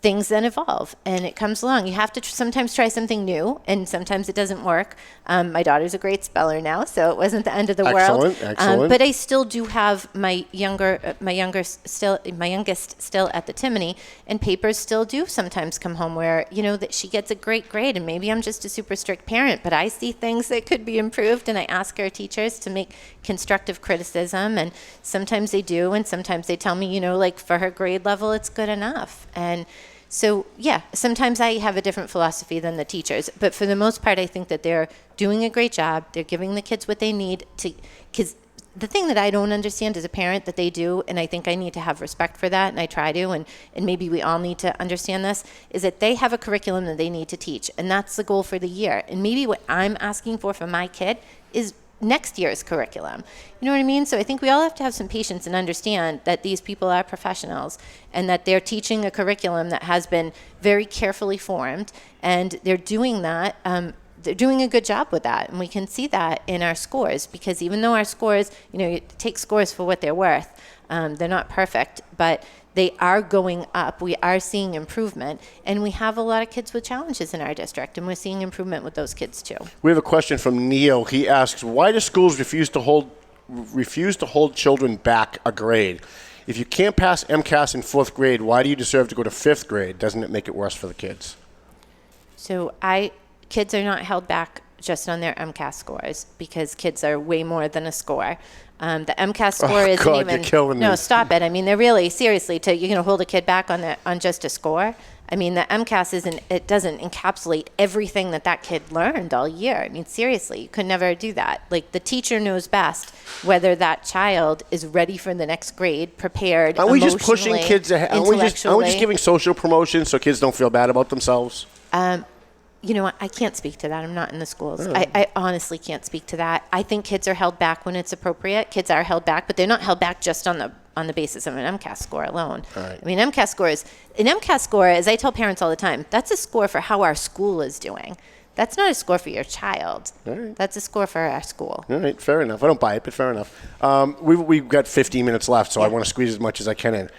things then evolve and it comes along. You have to sometimes try something new, and sometimes it doesn't work. My daughter's a great speller now, so it wasn't the end of the world. Excellent. But I still do have my youngest still at the Timony, and papers still do sometimes come home where, that she gets a great grade, and maybe I'm just a super strict parent, but I see things that could be improved, and I ask our teachers to make constructive criticism, and sometimes they do, and sometimes they tell me, like for her grade level, it's good enough. And so, yeah, sometimes I have a different philosophy than the teachers, but for the most part, I think that they're doing a great job. They're giving the kids what they need to, because the thing that I don't understand as a parent that they do, and I think I need to have respect for that, and I try to, and maybe we all need to understand this, is that they have a curriculum that they need to teach, and that's the goal for the year. And maybe what I'm asking for my kid is next year's curriculum. You know what I mean? So I think we all have to have some patience and understand that these people are professionals and that they're teaching a curriculum that has been very carefully formed, and they're doing that. They're doing a good job with that, and we can see that in our scores, because even though our scores, you take scores for what they're worth, they're not perfect, but they are going up. We are seeing improvement, and we have a lot of kids with challenges in our district, and we're seeing improvement with those kids too. We have a question from Neil. He asks, why do schools refuse to hold children back a grade? If you can't pass MCAS in 4th grade, why do you deserve to go to 5th grade? Doesn't it make it worse for the kids? So kids are not held back just on their MCAS scores, because kids are way more than a score. The MCAS score isn't God, even. You're killing me. No, stop it. I mean, they're really seriously hold a kid back on just a score. I mean, the MCAS doesn't encapsulate everything that kid learned all year. I mean, seriously, you could never do that. Like, the teacher knows best whether that child is ready for the next grade, prepared. Aren't we just pushing kids ahead? Aren't we just giving social promotion so kids don't feel bad about themselves? You know what? I can't speak to that. I'm not in the schools. I honestly can't speak to that. I think kids are held back when it's appropriate. Kids are held back, but they're not held back just on the basis of an MCAS score alone. Right. I mean, an MCAS score, as I tell parents all the time, that's a score for how our school is doing. That's not a score for your child. Right. That's a score for our school. All right, fair enough. I don't buy it, but fair enough. We've got 15 minutes left, so I want to squeeze as much as I can in.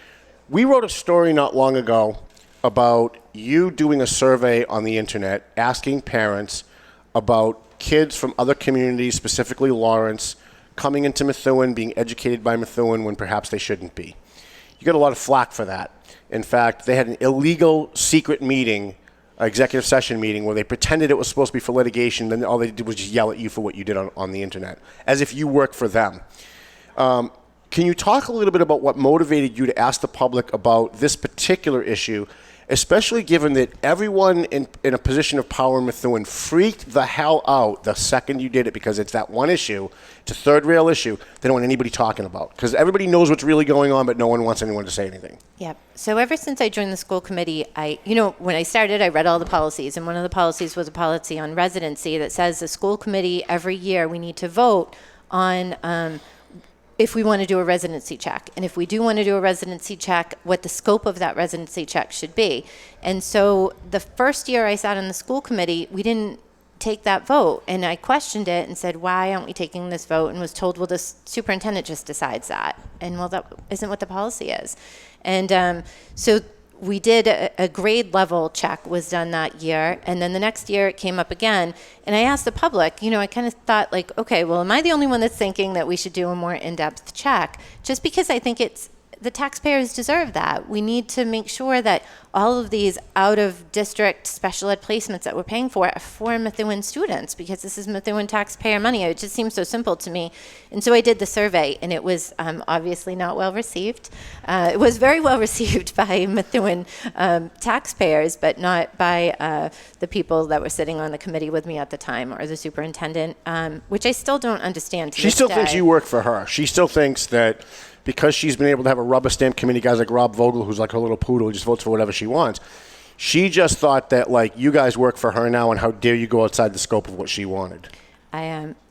We wrote a story not long ago about you doing a survey on the internet asking parents about kids from other communities, specifically Lawrence, coming into Methuen, being educated by Methuen when perhaps they shouldn't be. You got a lot of flack for that. In fact, they had an illegal secret meeting, executive session meeting, where they pretended it was supposed to be for litigation, then all they did was just yell at you for what you did on the internet, as if you worked for them. Can you talk a little bit about what motivated you to ask the public about this particular issue, especially given that everyone in a position of power in Methuen freaked the hell out the second you did it, because it's that one issue, it's a third rail issue they don't want anybody talking about, because everybody knows what's really going on, but no one wants anyone to say anything. Yep. So ever since I joined the school committee, when I started, I read all the policies, and one of the policies was a policy on residency that says the school committee, every year, we need to vote on if we want to do a residency check. And if we do want to do a residency check, what the scope of that residency check should be. And so the first year I sat on the school committee, we didn't take that vote. And I questioned it and said, why aren't we taking this vote? And was told, well, the superintendent just decides that. And well, that isn't what the policy is. And so we did a grade level check was done that year. And then the next year it came up again. And I asked the public, I kind of thought like, okay, well, am I the only one that's thinking that we should do a more in-depth check? Just because I think the taxpayers deserve that. We need to make sure that all of these out-of-district special ed placements that we're paying for are for Methuen students, because this is Methuen taxpayer money. It just seems so simple to me. And so I did the survey, and it was obviously not well received. It was very well received by Methuen taxpayers, but not by the people that were sitting on the committee with me at the time, or the superintendent, which I still don't understand. She still thinks you work for her. She still thinks that because she's been able to have a rubber stamp committee, guys like Rob Vogel, who's like her little poodle, who just votes for whatever she wants. She just thought that, like, you guys work for her now, and how dare you go outside the scope of what she wanted.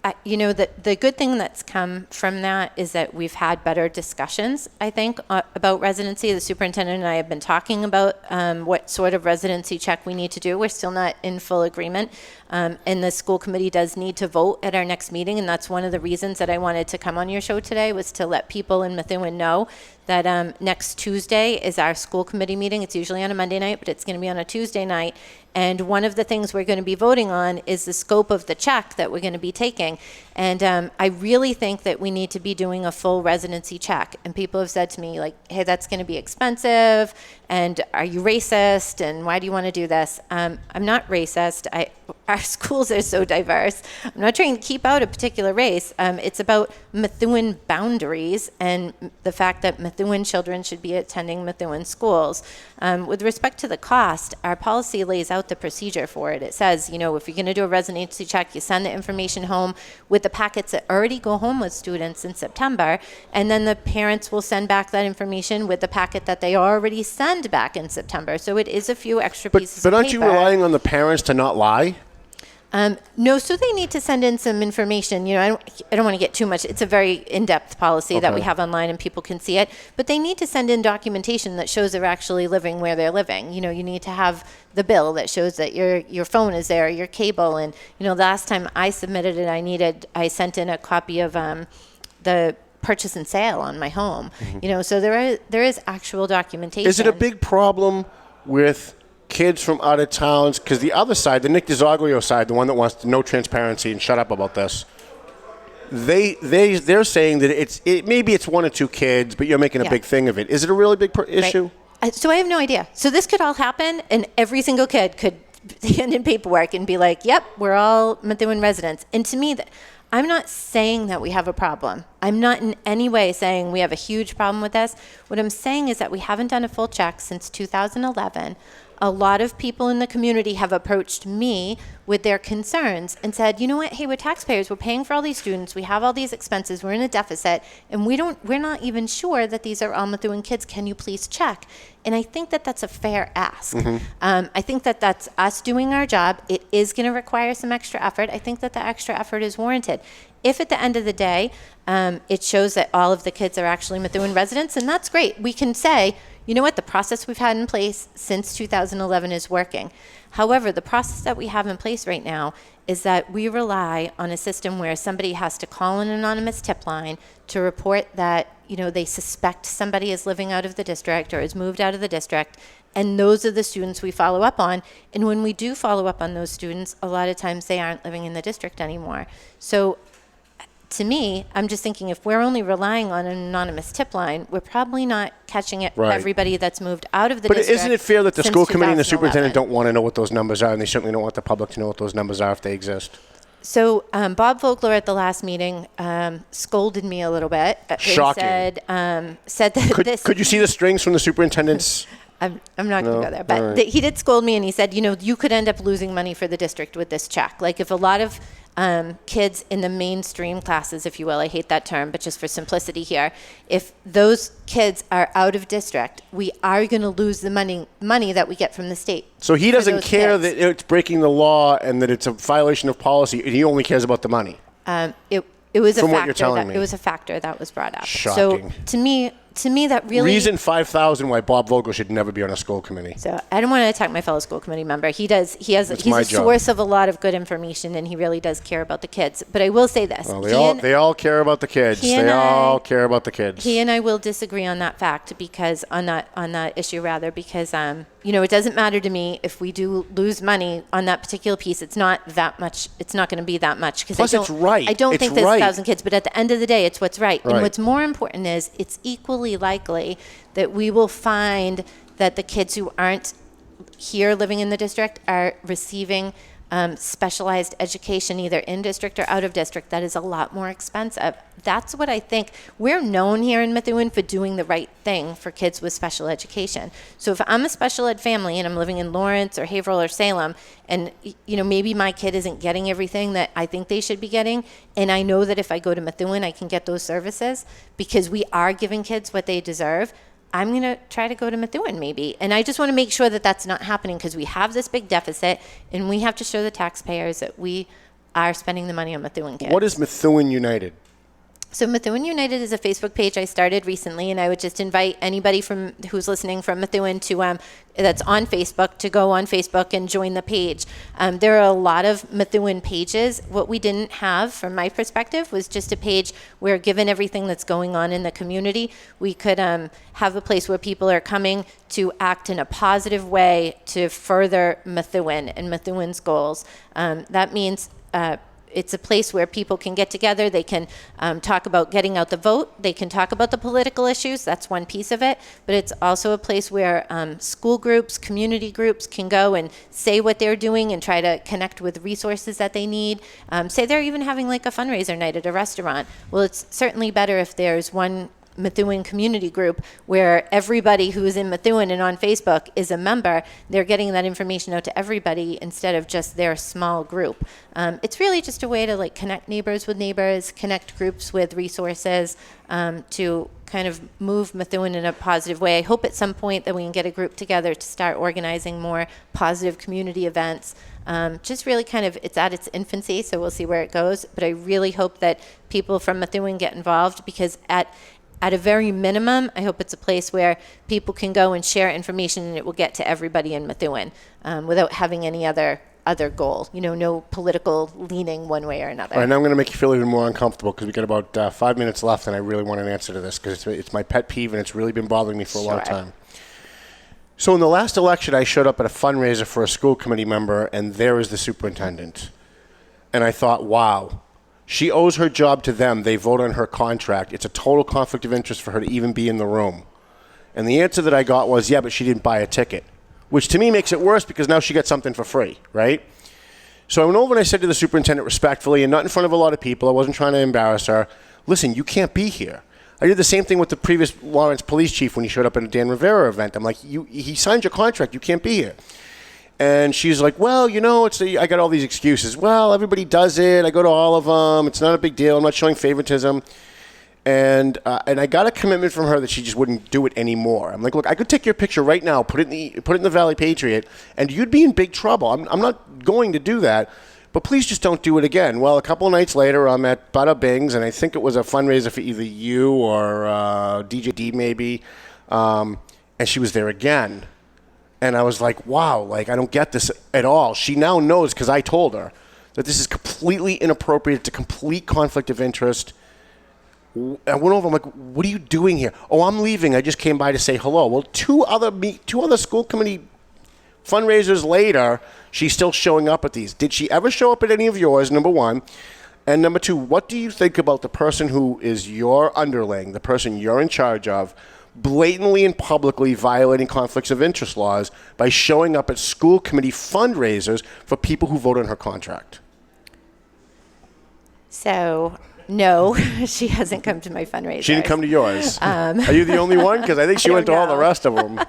The good thing that's come from that is that we've had better discussions, I think, about residency. The superintendent and I have been talking about what sort of residency check we need to do. We're still not in full agreement. And the school committee does need to vote at our next meeting. And that's one of the reasons that I wanted to come on your show today, was to let people in Methuen know that next Tuesday is our school committee meeting. It's usually on a Monday night, but it's going to be on a Tuesday night. And one of the things we're going to be voting on is the scope of the check that we're going to be taking. And I really think that we need to be doing a full residency check. And people have said to me, like, hey, that's going to be expensive. And are you racist? And why do you want to do this? I'm not racist. Our schools are so diverse. I'm not trying to keep out a particular race. It's about Methuen boundaries and the fact that Methuen children should be attending Methuen schools. With respect to the cost, our policy lays out the procedure for it. It says, if you're going to do a residency check, you send the information home with the packets that already go home with students in September, and then the parents will send back that information with the packet that they already send back in September. So it is a few extra pieces of paper. But aren't you relying on the parents to not lie? No, so they need to send in some information. I don't want to get too much. It's a very in-depth policy that we have online and people can see it. But they need to send in documentation that shows they're actually living where they're living. You need to have the bill that shows that your phone is there, your cable. And, the last time I submitted it, I sent in a copy of the purchase and sale on my home. Mm-hmm. So there is actual documentation. Is it a big problem with kids from out of towns? Because the other side, the Nick DiZoglio side, the one that wants no transparency and shut up about this, they're saying that maybe it's one or two kids, but you're making a big thing of it. Is it a really big issue? So I have no idea. So this could all happen, and every single kid could hand in paperwork and be like, yep, we're all Methuen residents. And to me, I'm not saying that we have a problem. I'm not in any way saying we have a huge problem with this. What I'm saying is that we haven't done a full check since 2011. A lot of people in the community have approached me with their concerns and said, you know what, hey, we're taxpayers, we're paying for all these students, we have all these expenses, we're in a deficit, and we're not even sure that these are all Methuen kids. Can you please check? And I think that that's a fair ask. Mm-hmm. I think that that's us doing our job. It is going to require some extra effort. I think that the extra effort is warranted. If at the end of the day, it shows that all of the kids are actually Methuen residents, and that's great. We can say, you know what, the process we've had in place since 2011 is working. However, the process that we have in place right now is that we rely on a system where somebody has to call an anonymous tip line to report that, they suspect somebody is living out of the district or has moved out of the district. And those are the students we follow up on. And when we do follow up on those students, a lot of times they aren't living in the district anymore. So to me, I'm just thinking if we're only relying on an anonymous tip line, we're probably not catching it everybody that's moved out of the district. But isn't it fair that the school committee and the superintendent don't want to know what those numbers are, and they certainly don't want the public to know what those numbers are if they exist? So Bob Vogler at the last meeting scolded me a little bit. Shocking. Said that could you see the strings from the superintendent's? I'm not going to go there. But he did scold me, and he said, you could end up losing money for the district with this check. Like if a lot of kids in the mainstream classes, if you will, I hate that term, but just for simplicity here, if those kids are out of district, we are going to lose the money that we get from the state. So he doesn't care that it's breaking the law and that it's a violation of policy, and he only cares about the money. It was From a what you're factor telling me. It was a factor that was brought up. Shocking. So to me that really reason 5,000 why Bob Vogel should never be on a school committee. So I don't want to attack my fellow school committee member. He's a source of a lot of good information, and he really does care about the kids. But I will say this: well, they all care about the kids. They all care about the kids. He and I will disagree on that fact because on that issue because it doesn't matter to me if we do lose money on that particular piece. It's not that much. It's not going to be that much because it's right. I don't think there's 1,000 kids, but at the end of the day, it's what's right. Right. And what's more important is it's equally likely that we will find that the kids who aren't here living in the district are receiving specialized education either in district or out of district that is a lot more expensive. That's what I think. We're known here in Methuen for doing the right thing for kids with special education. So if I'm a special ed family and I'm living in Lawrence or Haverhill or Salem, and maybe my kid isn't getting everything that I think they should be getting, and I know that if I go to Methuen I can get those services because we are giving kids what they deserve, I'm going to try to go to Methuen maybe. And I just want to make sure that that's not happening because we have this big deficit and we have to show the taxpayers that we are spending the money on Methuen kids. What is Methuen United? So Methuen United is a Facebook page I started recently, and I would just invite anybody who's listening from Methuen to that's on Facebook to go on Facebook and join the page. There are a lot of Methuen pages. What we didn't have, from my perspective, was just a page where, given everything that's going on in the community, we could have a place where people are coming to act in a positive way to further Methuen and Methuen's goals. That means it's a place where people can get together. They can talk about getting out the vote. They can talk about the political issues. That's one piece of it. But it's also a place where school groups, community groups can go and say what they're doing and try to connect with resources that they need. Say they're even having like a fundraiser night at a restaurant. Well, it's certainly better if there's one Methuen community group where everybody who is in Methuen and on Facebook is a member. They're getting that information out to everybody instead of just their small group. It's really just a way to like connect neighbors with neighbors, connect groups with resources, to kind of move Methuen in a positive way. I hope at some point that we can get a group together to start organizing more positive community events. Just really kind of, it's at its infancy, so we'll see where it goes. But I really hope that people from Methuen get involved, because at a very minimum, I hope it's a place where people can go and share information and it will get to everybody in Methuen without having any other goal, no political leaning one way or another. All right, now I'm going to make you feel even more uncomfortable because we got about 5 minutes left, and I really want an answer to this because it's my pet peeve and it's really been bothering me for a long time. So in the last election, I showed up at a fundraiser for a school committee member, and there is the superintendent. And I thought, wow. She owes her job to them. They vote on her contract. It's a total conflict of interest for her to even be in the room. And the answer that I got was, yeah, but she didn't buy a ticket, which to me makes it worse because now she got something for free, right? So I went over and I said to the superintendent respectfully, and not in front of a lot of people, I wasn't trying to embarrass her, listen, you can't be here. I did the same thing with the previous Lawrence police chief when he showed up at a Dan Rivera event. I'm like, he signed your contract. You can't be here. And she's like, well, I got all these excuses. Well, everybody does it. I go to all of them. It's not a big deal. I'm not showing favoritism. And I got a commitment from her that she just wouldn't do it anymore. I'm like, look, I could take your picture right now, put it in the Valley Patriot, and you'd be in big trouble. I'm not going to do that, but please just don't do it again. Well, a couple of nights later, I'm at Bada Bing's, and I think it was a fundraiser for either you or DJ D maybe, and she was there again. And I was like, wow, I don't get this at all. She now knows, because I told her, that this is completely inappropriate. It's a complete conflict of interest. I went over, I'm like, what are you doing here? Oh, I'm leaving. I just came by to say hello. Well, two other school committee fundraisers later, she's still showing up at these. Did she ever show up at any of yours, number one? And number two, what do you think about the person who is your underling, the person you're in charge of, blatantly and publicly violating conflicts of interest laws by showing up at school committee fundraisers for people who vote on her contract? So, no, she hasn't come to my fundraiser. She didn't come to yours. Are you the only one? Because I think she went to all the rest of them.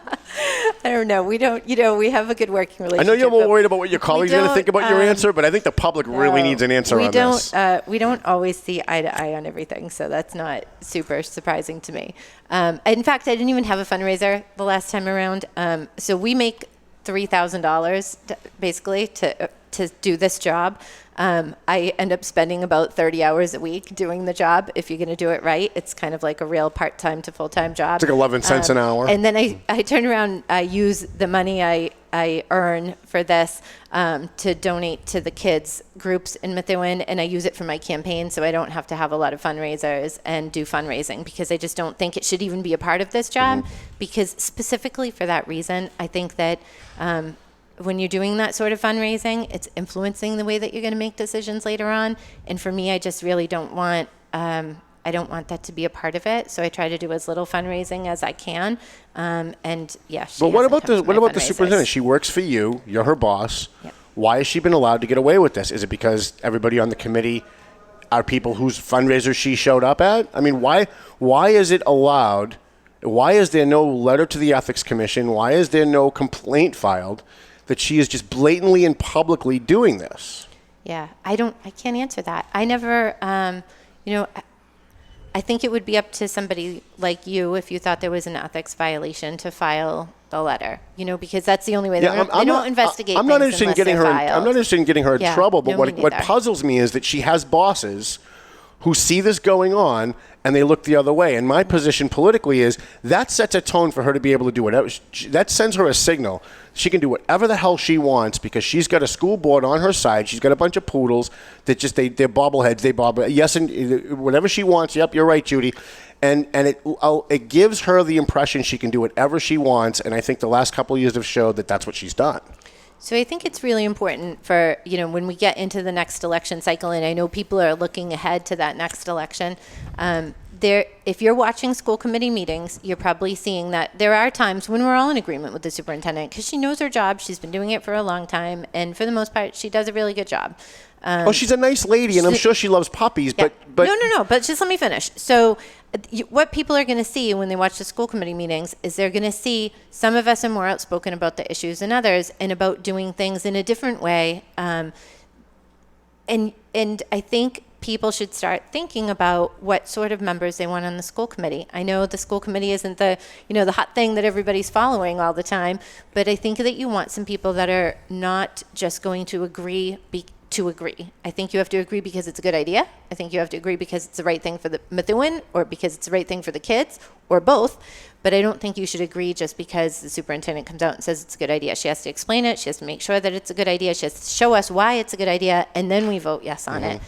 I don't know. We don't, we have a good working relationship. I know you're more worried about what your colleagues are going to think about your answer, but I think the public really needs an answer on this. We don't always see eye to eye on everything, so that's not super surprising to me. In fact, I didn't even have a fundraiser the last time around. So we make $3,000 basically to do this job. I end up spending about 30 hours a week doing the job. If you're going to do it right, it's kind of like a real part-time to full-time job. It's like 11 cents an hour. And then I turn around, I use the money I earn for this to donate to the kids groups in Methuen, and I use it for my campaign, so I don't have to have a lot of fundraisers and do fundraising, because I just don't think it should even be a part of this job, because specifically for that reason, I think that when you're doing that sort of fundraising, it's influencing the way that you're going to make decisions later on. And for me, I just really don't want I don't want that to be a part of it. So I try to do as little fundraising as I can. And yeah, she But what about the superintendent? She works for you. You're her boss. Yep. Why has she been allowed to get away with this? Is it because everybody on the committee are people whose fundraisers she showed up at? I mean, why is it allowed? Why is there no letter to the Ethics Commission? Why is there no complaint filed that she is just blatantly and publicly doing this? Yeah, I can't answer that. I never, I think it would be up to somebody like you, if you thought there was an ethics violation, to file the letter. Because that's the only way. They don't investigate. I'm not interested in getting her. I'm not interested in getting her in trouble. But what puzzles me is that she has bosses who see this going on and they look the other way. And my position politically is that sets a tone for her to be able to do whatever. That sends her a signal. She can do whatever the hell she wants because she's got a school board on her side. She's got a bunch of poodles that they're bobbleheads. They bob. Yes, and whatever she wants. Yep, you're right, Judy. And it gives her the impression she can do whatever she wants. And I think the last couple of years have showed that that's what she's done. So I think it's really important for, when we get into the next election cycle, and I know people are looking ahead to that next election, if you're watching school committee meetings, you're probably seeing that there are times when we're all in agreement with the superintendent because she knows her job. She's been doing it for a long time. And for the most part, she does a really good job. She's a nice lady, and I'm sure she loves puppies. Yeah. But No. But just let me finish. So what people are going to see when they watch the school committee meetings is they're going to see some of us are more outspoken about the issues than others and about doing things in a different way. And I think people should start thinking about what sort of members they want on the school committee. I know the school committee isn't the hot thing that everybody's following all the time, but I think that you want some people that are not just going to agree to agree. I think you have to agree because it's a good idea. I think you have to agree because it's the right thing for the Methuen or because it's the right thing for the kids or both. But I don't think you should agree just because the superintendent comes out and says it's a good idea. She has to explain it. She has to make sure that it's a good idea. She has to show us why it's a good idea, and then we vote yes on it.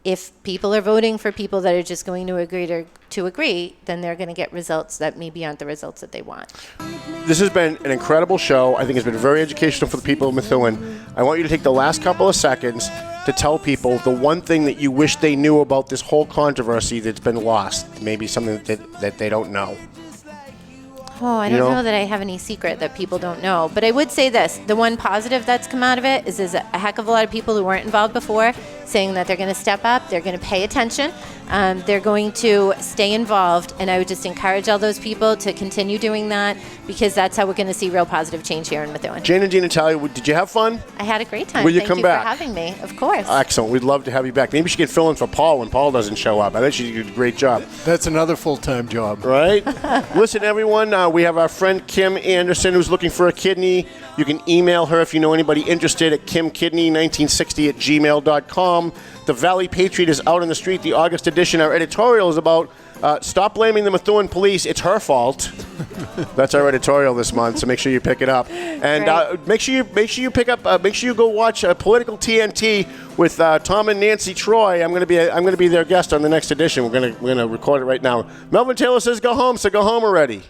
If people are voting for people that are just going to agree to agree, then they're going to get results that maybe aren't the results that they want. This has been an incredible show. I think it's been very educational for the people of Methuen. I want you to take the last couple of seconds to tell people the one thing that you wish they knew about this whole controversy that's been lost. Maybe something that they don't know. Oh, I don't know that I have any secret that people don't know. But I would say this. The one positive that's come out of it is there's a heck of a lot of people who weren't involved before saying that they're going to step up, they're going to pay attention, they're going to stay involved. And I would just encourage all those people to continue doing that because that's how we're going to see real positive change here in Methuen. Jana DiNatale, did you have fun? I had a great time. Will you Thank come you back? for having me. Of course. Excellent. We'd love to have you back. Maybe she could fill in for Paul when Paul doesn't show up. I think she did a great job. That's another full-time job. Right? Listen, everyone, we have our friend Kim Anderson who's looking for a kidney. You can email her if you know anybody interested at kimkidney1960@gmail.com. The Valley Patriot is out in the street, the August edition. Our editorial is about stop blaming the Methuen police. It's her fault. That's our editorial this month, so make sure you pick it up. And make sure you go watch Political TNT with Tom and Nancy Troy. I'm going to be their guest on the next edition. We're going to record it right now. Melvin Taylor says go home, so go home already.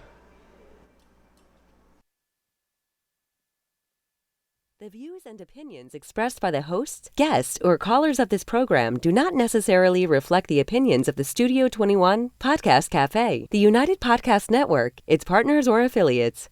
The views and opinions expressed by the hosts, guests, or callers of this program do not necessarily reflect the opinions of the Studio 21 Podcast Cafe, the United Podcast Network, its partners, or affiliates.